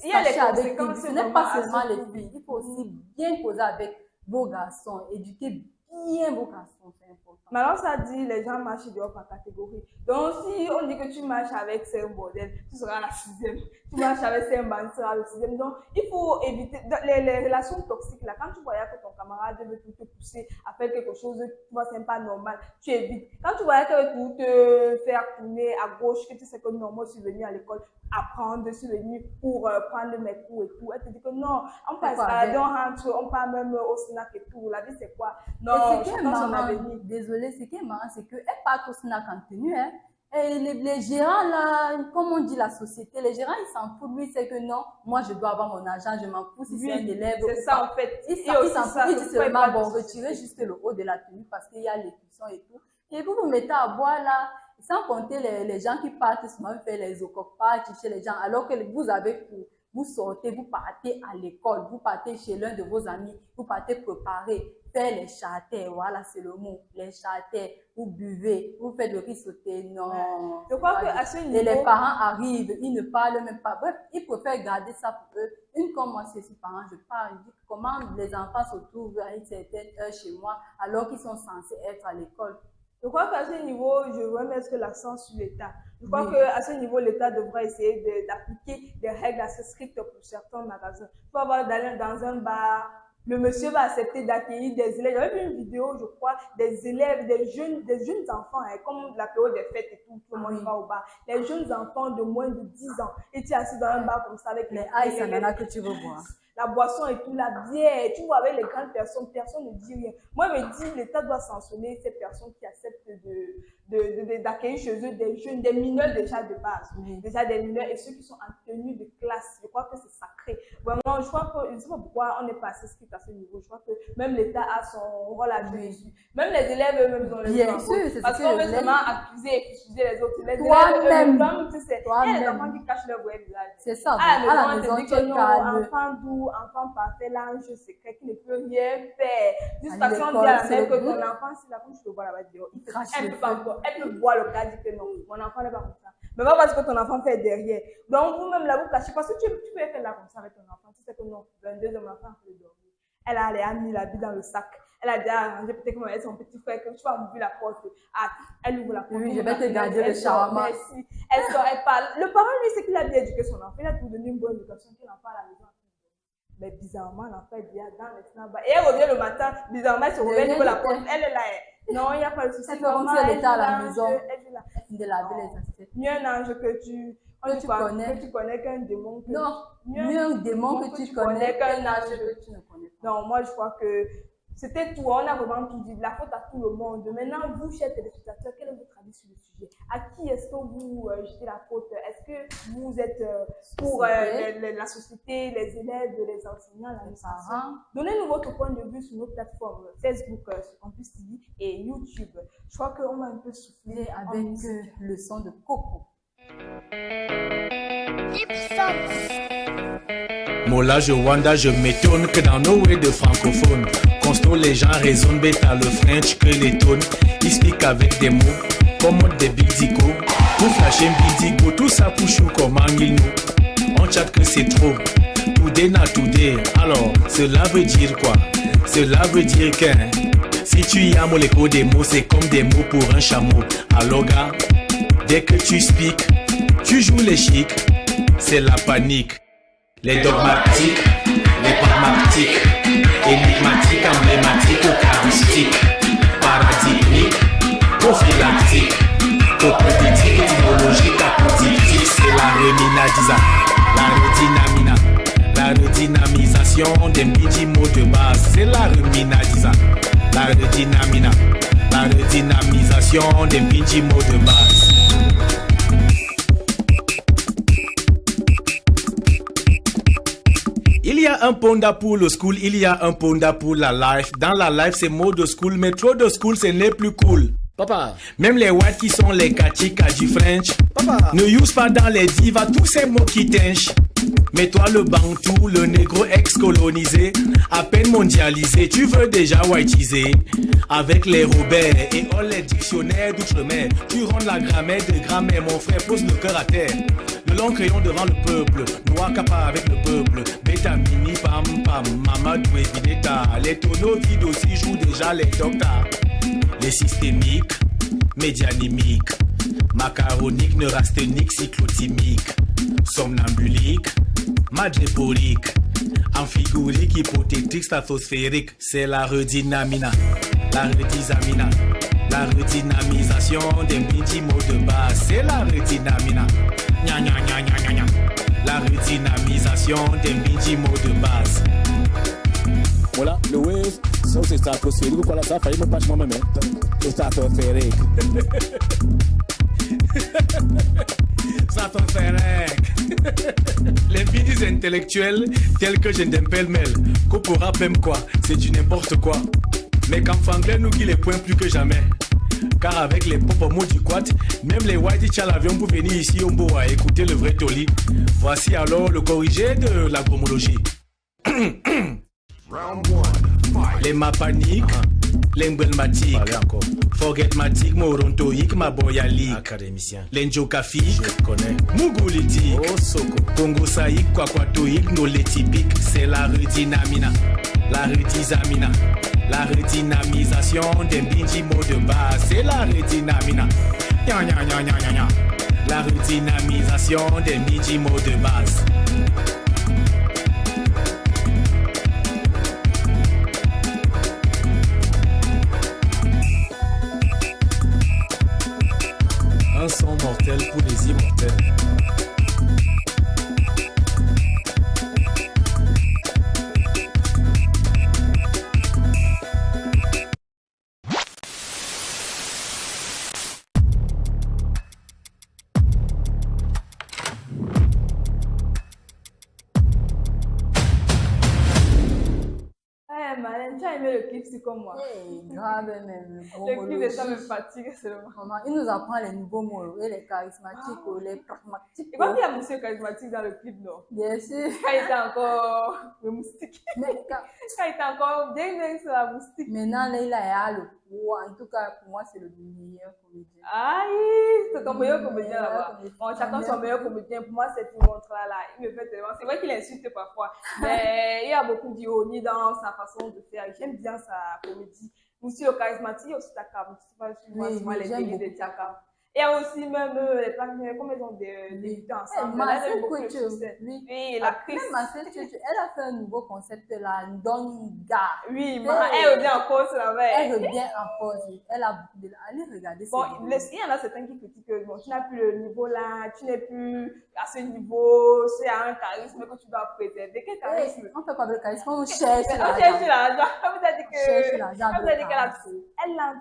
Il y a les Sachez avec qui, conséquences. ce n'est pas vraiment seulement à les ce filles. Il faut aussi bien causer avec vos garçons, éduquer bien vos garçons, c'est important. Mais alors, ça dit, les gens marchent dehors par catégorie. Donc, si on dit que tu marches avec c'est un bordel, tu seras la 6e. Tu marches avec c'est un bandit, tu seras le 6e. Donc, il faut éviter les relations toxiques. Là, quand tu voyais que ton camarade veut tout te pousser à faire quelque chose, tu vois, c'est pas normal, tu évites. Quand tu voyais qu'elle veut tout te faire tourner à gauche, que tu sais que non, moi, je suis venue à l'école apprendre, je suis venue pour prendre mes cours et tout. Elle te dit que non, on passe à on rentre, on part même au snack et tout. La vie, c'est quoi? Non, et ce qui est marrant, désolé, ce qui est marrant, c'est qu'elle part au snack en tenue, hein. Et les gérants, là, comme on dit la société, les gérants, ils s'en foutent. Lui, c'est que non, moi, je dois avoir mon argent, je m'en fous si c'est un élève. C'est ça, en fait. Ils s'en foutent. Ils disent seulement, bon, retirez juste le haut de la tenue parce qu'il y a les cuissons et tout. Et vous vous mettez à boire, là, sans compter les gens qui partent souvent faire les ocopages chez les gens, alors que vous avez cours. Vous sortez, vous partez à l'école, vous partez chez l'un de vos amis, vous partez préparer, faire les charters, voilà, c'est le mot, les charters, vous buvez, vous faites le riz sauté, non. Ouais. Je crois qu'à ce niveau... Et les parents arrivent, ils ne parlent même pas. Bref, ils préfèrent garder ça pour eux. Une comme moi, c'est ses parents, je parle, je dis comment les enfants se trouvent à une certaine heure chez moi, alors qu'ils sont censés être à l'école. Je crois qu'à ce niveau, je veux mettre l'accent sur l'État. Je crois qu'à ce niveau, l'État devrait essayer d'appliquer des règles assez strictes pour certains magasins. Il faut avoir d'aller dans un bar, le monsieur va accepter d'accueillir des élèves. J'avais vu une vidéo, je crois, des élèves, des jeunes enfants, hein, comme la période des fêtes et tout le monde va au bar. Les jeunes enfants de moins de 10 ans étaient assis dans un bar comme ça avec les ice ananas que tu veux boire. La boisson et tout, la bière, tu vois, avec les grandes personnes, personne ne dit rien. Moi, je me dis, l'État doit sanctionner ces personnes qui acceptent d'accueillir chez eux des jeunes, des mineurs déjà de base. Déjà des mineurs et ceux qui sont en tenue de classe. Je crois que c'est sacré. Vraiment, je crois que, je ne sais pas pourquoi on n'est pas assez strict à ce niveau. Je crois que même l'État a son rôle à jouer dessus. Même les élèves eux-mêmes ont les bien sûr, c'est parce qu'on veut seulement accuser et accuser les autres. Les toi-même. Élèves, tu sais, il y a des enfants qui cachent leur vrai visage. C'est ça. À la maison, tu dis que non, enfant doux, enfant parfait, l'ange secret qui ne peut rien faire. Jusqu'à ce qu'on dit à la mère que ton enfant, si la couche te voit là-bas, elle peut voir le cas, dire que non, mon enfant n'est pas comme ça. Mais pas parce que ton enfant fait derrière. Donc, vous-même là, vous cachez, parce que tu peux faire là comme ça avec ton enfant. Tu sais que non, le deuxième enfant peut dormir. Elle a mis la vie dans le sac. Elle a déjà arrangé peut-être comment elle son petit frère, que tu vas ouvrir la porte. Ah, elle ouvre la porte. Oui, je vais te garder le charme. Merci. Elle sort, elle parle. Le parent, lui, c'est qu'il a bien éduqué son enfant. Il a tout donné une bonne éducation, qu'il n'en parle à la maison. Mais bizarrement, l'enfant est bien dans les snaps. Et elle revient le matin, bizarrement, elle se réveille pour la porte. Elle est là. Non, il n'y a pas de souci. Elle fait comme si elle était à la maison. De laver les assiettes. Mieux un ange que tu connais qu'un démon. Non, mieux un démon que tu connais qu'un ange que tu ne connais pas. Non, moi, je crois que c'était tout. On a vraiment tout dit. La faute à tout le monde. Maintenant, vous, chers téléspectateurs, quel est votre avis sur le sujet? À qui est-ce que vous jetez la faute? Est-ce que vous êtes pour la société, les élèves, les enseignants, l'administration? Donnez-nous votre point de vue sur nos plateformes Facebook, sur Campus TV et YouTube. Je crois qu'on va un peu souffler avec le son de Coco. Mola, je Wanda, je m'étonne que dans nos way de francophones, constant les gens raisonnent bêta le French que les tonnes. Ils speak avec des mots comme des big dico. Pour flasher un big dico, tout ça pour chou comme un nous. On chatte que c'est trop. Today na today. Alors, cela veut dire quoi? Cela veut dire que si tu y as l'écho des mots, c'est comme des mots pour un chameau. Alors, gars, dès que tu speak, tu joues les chics, c'est la panique. Les dogmatiques, les pragmatiques, énigmatiques, emblématiques, eucharistiques, paradigmiques, prophylactiques, propédétique, étymologique, apodictique, c'est la reminadisa, la redynamisation des petits mots de base, c'est la reminadisa, la redynamisation des petits mots de base. Il y a un ponda pour le school, il y a un ponda pour la life. Dans la life, c'est mode school, mais trop de school, ce n'est plus cool. Papa, même les whites qui sont les kachika du French, papa, ne use pas dans les divas tous ces mots qui t'inchent. Mais toi le bantou, le négro ex-colonisé, à peine mondialisé, tu veux déjà whiteiser. Avec les Robert et all les dictionnaires d'outre-mer, tu rends la grammaire de grammaire, mon frère pose le cœur à terre. Le long crayon devant le peuple, noir capa avec le peuple, bêta mini pam pam, mamadou et bineta. Les tonneaux vides aussi jouent déjà les docteurs. Les systémiques, médianimiques, macaroniques, neurasthéniques, cyclotimiques, somnambuliques, madréporiques, amphiguriques, hypothétiques, stratosphériques. C'est la redynamina, la redizamina, la redynamisation des petits mots de base. C'est la redynamina, gna gna gna gna gna gna. La redynamisation des petits mots de base. Voilà, le wave, ça c'est stratosphérique. Voilà, ça faillit me passer moi-même. C'est stratosphérique. Stratosphérique. Les vidéos intellectuelles telles que je n'appelle Copora même quoi, c'est du n'importe quoi. Mais quand Franklin nous guide les points plus que jamais. Car avec les propres mots du quad, même les white tient l'avion pour venir ici au Mboa écouter le vrai Toli. Voici alors le corrigé de la chromologie. Les mapaniques, l'emblématique, forgetmatique, morontoïque, maboyalique, académicien, l'enjocafique, mougolitique, congosaïque, quaquatoïque, nolétypique, c'est la redynamina, la redizamina, la redynamisation des petits mots de base, c'est la redynamina, la redynamisation des petits mots de base. Malène, tu as aimé le clip, c'est comme moi. Grave même. Le clip de ça me fatigue seulement. Maman, il nous apprend les nouveaux mots, et les charismatiques, les pragmatiques. Et quand il y a monsieur charismatique dans le clip, non? Bien sûr. Quand il était encore le moustique. Mais Quand il était encore bien sur la moustique. maintenant, là, il a le poids. En tout cas, pour moi, c'est le meilleur comédien. Aïe, c'est ton meilleur comédien là-bas. Bon, chacun son meilleur comédien. Pour moi, c'est tout montre là. Il me fait tellement. C'est vrai qu'il insulte parfois, mais il y a beaucoup d'ironie dans sa façon de faire. J'aime bien sa comédie. Monsieur le charismatique, il y a aussi Takam. Je sais pas si moi les délits de Takam. Il y a aussi même les partenaires, comme ils ont débuté ensemble. Marcel Couture, oui. Oui, l'actrice. Même Marcel Couture, elle a fait un nouveau concept là, Donga. Oui, elle revient en cause là-bas. Elle revient en pause. Elle a beaucoup de... Allez regarder bon, il y en a certains qui critiquent que bon, tu n'as plus le niveau là, tu n'es plus à ce niveau, c'est un charisme que tu dois préserver. Quel charisme? On fait quoi avec le charisme? On cherche l'argent. On cherche l'argent. Vous avez dit que... Cherche l'argent. Vous avez dit qu'elle a tout. Elle a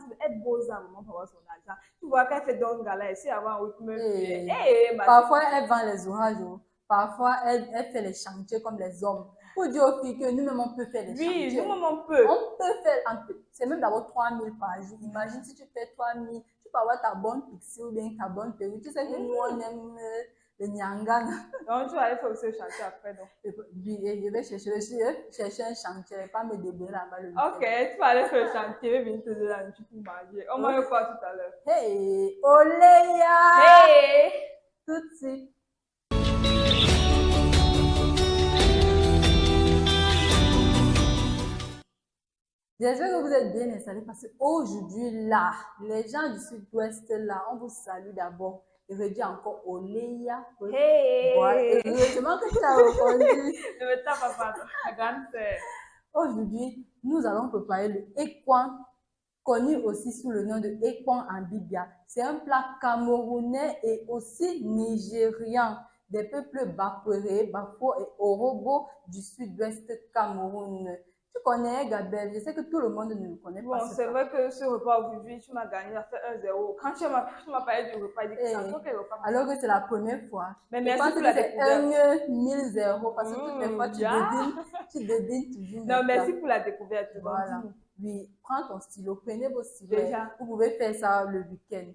beau à un moment pour avoir son argent. Tu vois qu'elle fait donc là, ici avant, oui, parfois, elle vend les orages. Parfois, elle fait les chantiers comme les hommes. Pour dire aux filles que nous-mêmes, on peut faire les chantiers. Oui, nous-mêmes, on peut. On peut faire, c'est même d'abord 3 000 par jour. Imagine si tu fais 3 000, tu peux avoir ta bonne pixie ou bien ta bonne perruque. Tu sais que nous, on aime le nyangana. Donc, tu vas aller faire aussi le chantier après, donc. Oui, je vais chercher un chantier, pas me débrouiller là-bas le week-end. Ok, tu vas aller faire le chantier, je vais venir te donner la nourriture pour manger. On mange quoi tout à l'heure? Hey, Oléa! Hey! Tout de suite. J'espère que vous êtes bien installés parce qu'aujourd'hui, là, les gens du sud-ouest, là, on vous salue d'abord. Et je dis encore Oléa. Hey! Voilà. Heureusement que tu as répondu. Je me tape papa, la grande sœur. Aujourd'hui, nous allons préparer le ekwan, connu aussi sous le nom de ekwan en Bibia. C'est un plat camerounais et aussi nigérian des peuples Bakwere, Bafo et Orobo du sud-ouest Cameroun. Tu connais Gabriel? Je sais que tout le monde ne le connaît pas. Bon, c'est vrai que ce repas aujourd'hui, tu m'as gagné, ça fait 1-0. Quand tu m'as parlé du repas, il dit que c'est encore quel repas. Alors que c'est la première fois. Mais merci pour la découverte. C'est 1-0 parce que toutes les fois, tu devines toujours. Non, merci pour la découverte. Voilà. Oui, prends ton stylo, prenez vos stylos. Déjà. Vous pouvez faire ça le week-end.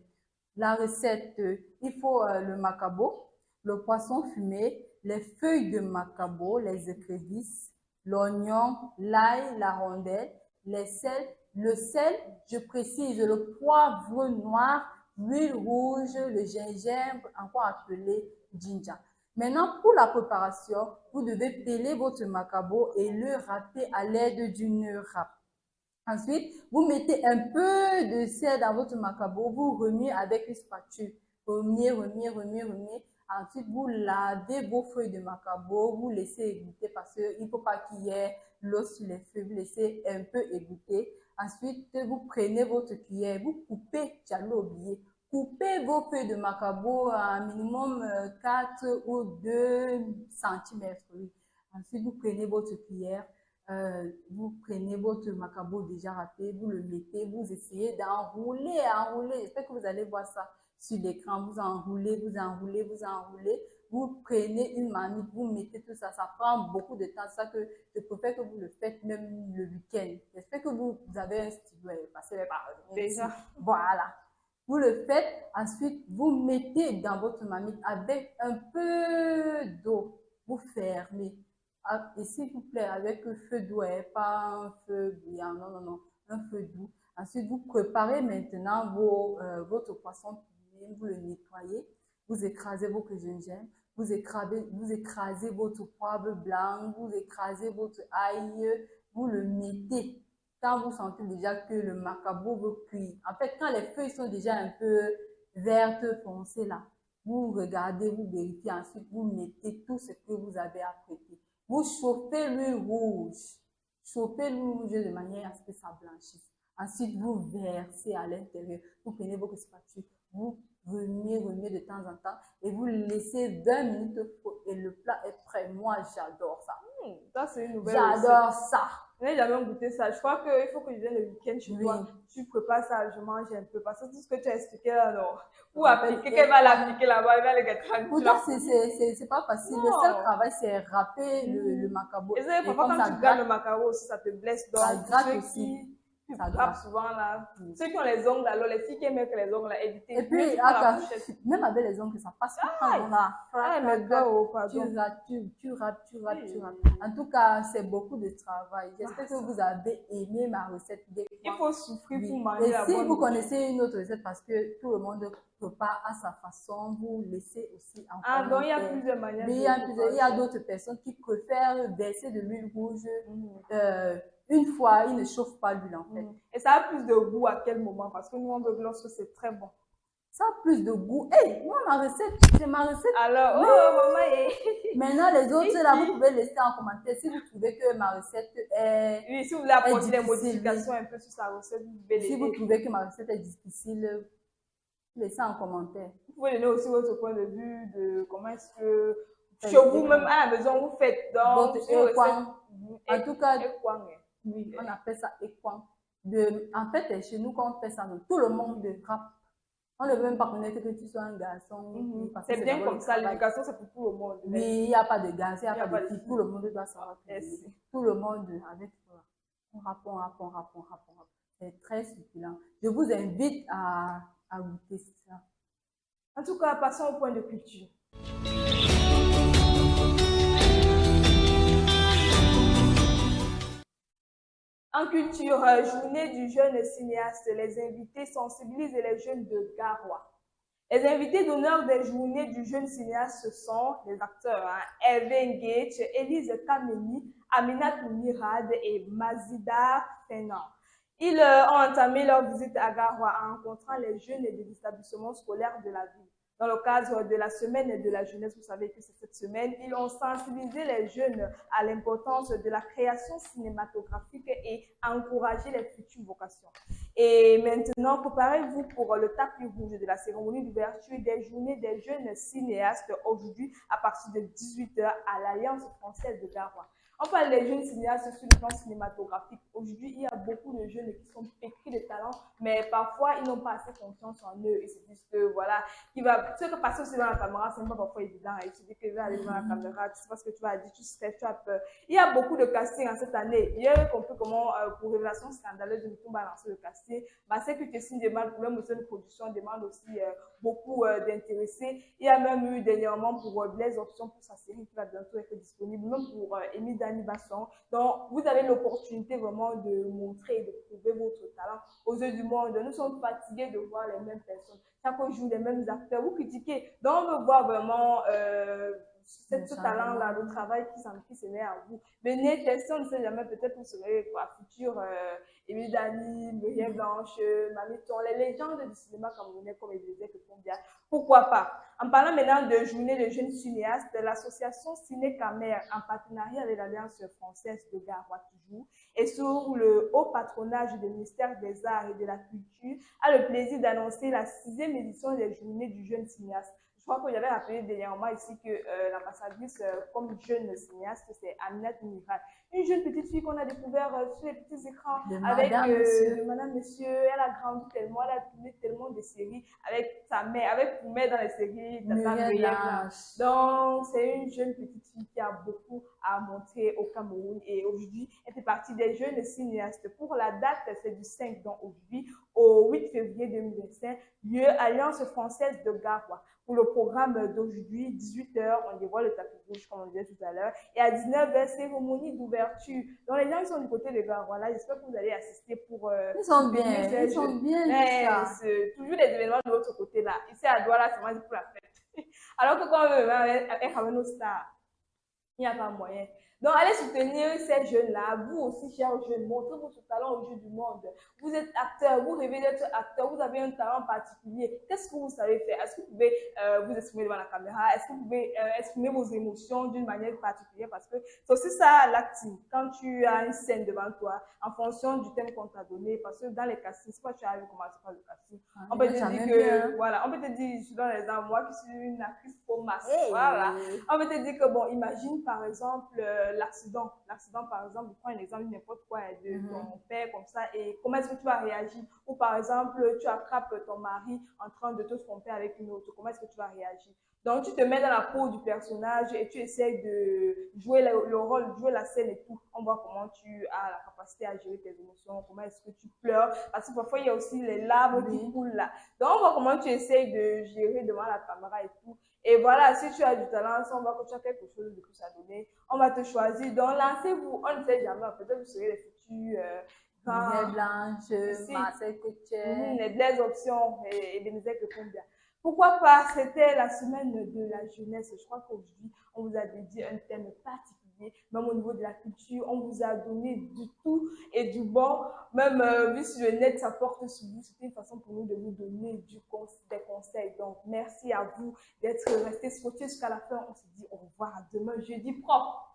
La recette, il faut le macabo, le poisson fumé, les feuilles de macabo, les écrevisses, l'oignon, l'ail, la rondelle, le sel, je précise, le poivre noir, l'huile rouge, le gingembre, encore appelé ginger. Maintenant, pour la préparation, vous devez peler votre macabo et le râper à l'aide d'une râpe. Ensuite, vous mettez un peu de sel dans votre macabo, vous remuez avec une spatule. Remuez. Ensuite, vous lavez vos feuilles de macabo, vous laissez égoutter parce qu'il ne faut pas qu'il y ait l'eau sur les feuilles, vous laissez un peu égoutter. Ensuite, vous prenez votre cuillère, vous coupez, j'allais oublier, coupez vos feuilles de macabo à un minimum 4 ou 2 cm. Oui. Ensuite, vous prenez votre cuillère, vous prenez votre macabo déjà râpé, vous le mettez, vous essayez d'enrouler. J'espère que vous allez voir ça sur l'écran. Vous enroulez. Vous prenez une marmite, vous mettez tout ça. Ça prend beaucoup de temps. Ça que je préfère que vous le faites même le week-end. J'espère que vous avez un stylo et passez les par déjà. Voilà. Vous le faites. Ensuite, vous mettez dans votre marmite avec un peu d'eau. Vous fermez. Et s'il vous plaît, avec un feu doux, pas un feu brillant, non, un feu doux. Ensuite, vous préparez maintenant votre poisson fumé, vous le nettoyez, vous écrasez votre gingembre, vous écrasez votre poivre blanc, vous écrasez votre ail, vous le mettez. Quand vous sentez déjà que le macabo veut cuire, en fait, quand les feuilles sont déjà un peu vertes, foncées là, vous regardez, vous vérifiez, ensuite vous mettez tout ce que vous avez apprêté. Vous chauffez l'huile rouge. De manière à ce que ça blanchisse. Ensuite, vous versez à l'intérieur. Vous prenez votre spatule. Vous remuez de temps en temps. Et vous laissez 20 minutes et le plat est prêt. Moi, j'adore ça. Ça, c'est une nouvelle J'adore ça. Je n'ai jamais goûté ça. Je crois qu'il faut que je vienne le week-end chez Oui. toi. Tu prépares ça, je mange un peu. Parce que tout ce que tu as expliqué là, non. Pour Ouais, appliquer, qu'elle va l'appliquer là-bas, elle va le gâter. Pour toi, c'est pas facile. Le Non. seul travail, c'est râper le macabo. Et ça, parfois, comme quand ça tu grattes le gratte, macaroni aussi, ça te blesse. Donc, ça pour gratte ceux aussi. qui Ça grappent gratte. souvent là, Oui. ceux qui ont les ongles, alors les filles qui aiment que les ongles, là, évitez. Et puis, Mieux, tu prends la attends, fourchette. même avec les ongles, ça passe pas. On a Ah, mais go, tu pardon. rates, tu rates, tu rates, Oui. tu rates. En tout cas, c'est beaucoup de travail. J'espère que vous avez aimé ma recette des Il fois. faut souffrir Oui. pour manger Et la si bonne vous nourriture. connaissez une autre recette, parce que tout le monde prépare à sa façon, vous laissez aussi en Ah, donc il y a commentaire. plusieurs manières Mais de il y a préparer. d'autres personnes qui préfèrent verser de l'huile rouge Mhm. une fois, ils ne chauffent pas l'huile en fait. Et ça a plus de goût à quel moment? Parce que nous, on veut que lorsque c'est très bon. Ça a plus de goût. Hey, moi, ma recette, c'est ma recette. Alors, Oui. oh, maman, et... Maintenant, les autres, là, Ici. vous pouvez laisser en commentaire si vous trouvez que ma recette est... Oui, si vous voulez apporter des difficile, modifications un peu sur sa recette, vous pouvez Si vous l'aider. trouvez que ma recette est difficile, laissez en commentaire. Vous pouvez donner aussi votre point de vue de comment est-ce que Faites chez vous-même à la maison vous faites. Donc, Votre sur écoin. En tout cas, écoin. oui, on appelle ça écoin. En fait, chez nous, quand on fait ça, tout le monde rappe. On ne veut même pas connaître que tu sois un garçon. Parce que C'est bien d'abord comme le ça, travail. l'éducation c'est pour tout le monde. Oui, il n'y a pas de gaz, il n'y Il y a a pas pas de de filles. filles. Tout le monde doit savoir cuisiner. Merci. Tout le monde avec toi. On rappe, on rappe, on rappe, on rappe, on rappe. C'est très succulent. Je vous invite à goûter ça. En tout cas, passons au point de culture. En culture, journée du jeune cinéaste, les invités sensibilisent les jeunes de Garoua. Les invités d'honneur des journées du jeune cinéaste sont les acteurs Erwin Gage, Elise Kameni, Aminat Mirad et Mazida Fenan. Ils ont entamé leur visite à Garoua en rencontrant les jeunes des établissements scolaires de la ville. Dans le cadre de la semaine de la jeunesse, vous savez que c'est cette semaine, ils ont sensibilisé les jeunes à l'importance de la création cinématographique et encouragé les futures vocations. Et maintenant, préparez-vous pour le tapis rouge de la cérémonie d'ouverture des journées des jeunes cinéastes aujourd'hui à partir de 18h à l'Alliance française de Garoua. On parle des jeunes cinéastes sur le plan cinématographique. Aujourd'hui, il y a beaucoup de jeunes qui sont pétris de talent, mais parfois, ils n'ont pas assez confiance en eux. Et c'est disent que, voilà, ce que passer aussi dans la caméra, c'est pas parfois évident. Et tu dis que tu vas aller dans la caméra, tu sais pas ce que tu vas dire, tu stresses, tu as peur. Il y a beaucoup de casting en cette année. Il y a compris comment, pour Révélation scandaleuse, de tout balancer le casting. Bah, c'est que Tessin demande, pour même aussi une production, demande aussi beaucoup d'intéressés. Il y a même eu dernièrement pour Blaise Option pour sa série qui va bientôt être disponible, même pour Émile Basson. Donc, vous avez l'opportunité vraiment de montrer et de prouver votre talent aux yeux du monde. Nous sommes fatigués de voir les mêmes personnes. Chaque jour, les mêmes acteurs. Vous critiquez. Donc, on veut voir vraiment ce talent-là, le travail qui se met en vous. Venez tester, on ne sait jamais, peut-être vous serez quoi, futur Émile Dani, Muriel Blanche, Mamiton, les légendes du cinéma camerounais comme Elisée Kepombia. Pourquoi pas? En parlant maintenant de journée de jeunes cinéastes, l'association Ciné Camer, en partenariat avec l'Alliance française de Garoua toujours, et sous le haut patronage du ministère des Arts et de la Culture, a le plaisir d'annoncer la 6e édition des journées du jeune cinéaste. Je crois que j'avais rappelé dernièrement ici que l'ambassadrice comme jeune cinéaste, c'est Aminat Miral. Une jeune petite fille qu'on a découvert sur les petits écrans avec Madame Monsieur. Elle a grandi tellement, elle a tourné tellement de séries avec sa mère, avec Poumé dans les séries. Donc, c'est une jeune petite fille qui a beaucoup à montrer au Cameroun et aujourd'hui, elle fait partie des jeunes cinéastes. Pour la date, c'est du 5 donc aujourd'hui au 8 février 2025, lieu Alliance française de Garoua. Pour le programme d'aujourd'hui, 18h, on dévoile le tapis rouge, comme on disait tout à l'heure. Et à 19h, cérémonie d'ouverture. Donc, les gens qui sont du côté de Garoua, là, j'espère que vous allez assister pour... ils sont bien. C'est toujours des événements de l'autre côté, là. Ici, à Douala, c'est moi pour la fête. Alors que quand on veut avec nos stars, il n'y a pas moyen. Donc, allez soutenir ces jeunes-là. Vous aussi, chers jeunes, montrez votre talent au jeu du monde. Vous êtes acteur, vous rêvez d'être acteur, vous avez un talent particulier. Qu'est-ce que vous savez faire? Est-ce que vous pouvez vous exprimer devant la caméra? Est-ce que vous pouvez exprimer vos émotions d'une manière particulière? Parce que c'est aussi ça l'acting. Quand tu as une scène devant toi, en fonction du thème qu'on t'a donné, parce que dans les castings, c'est pas que tu as vu comment ça passe le casting. On peut te dire que, voilà, on peut te dire, je donne l'exemple, moi qui suis une actrice pour masse, voilà. On peut te dire que, bon, imagine par exemple, l'accident. L'accident, par exemple, je prends un exemple, n'importe quoi, de ton père, comme ça, et comment est-ce que tu vas réagir? Ou par exemple, tu attrapes ton mari en train de te tromper avec une autre, comment est-ce que tu vas réagir? Donc, tu te mets dans la peau du personnage et tu essaies de jouer le rôle, jouer la scène et tout. On voit comment tu as la capacité à gérer tes émotions, comment est-ce que tu pleures. Parce que parfois, il y a aussi les larmes qui coulent là. Donc, on voit comment tu essaies de gérer devant la caméra et tout. Et voilà, si tu as du talent, si on voit que tu as quelque chose de plus à donner, on va te choisir. Donc, lancez-vous. On ne sait jamais. Peut-être que vous serez les futurs Blanche, Marcel Couture. les options et des musiques de combien. Pourquoi pas, c'était la semaine de la jeunesse. Je crois qu'aujourd'hui, on vous a dédié un thème particulier, même au niveau de la culture. On vous a donné du tout et du bon. Même vu sur le net, ça porte sur vous. C'était une façon pour nous de vous donner des conseils. Donc, merci à vous d'être restés scotchés jusqu'à la fin. On se dit au revoir à demain, jeudi propre.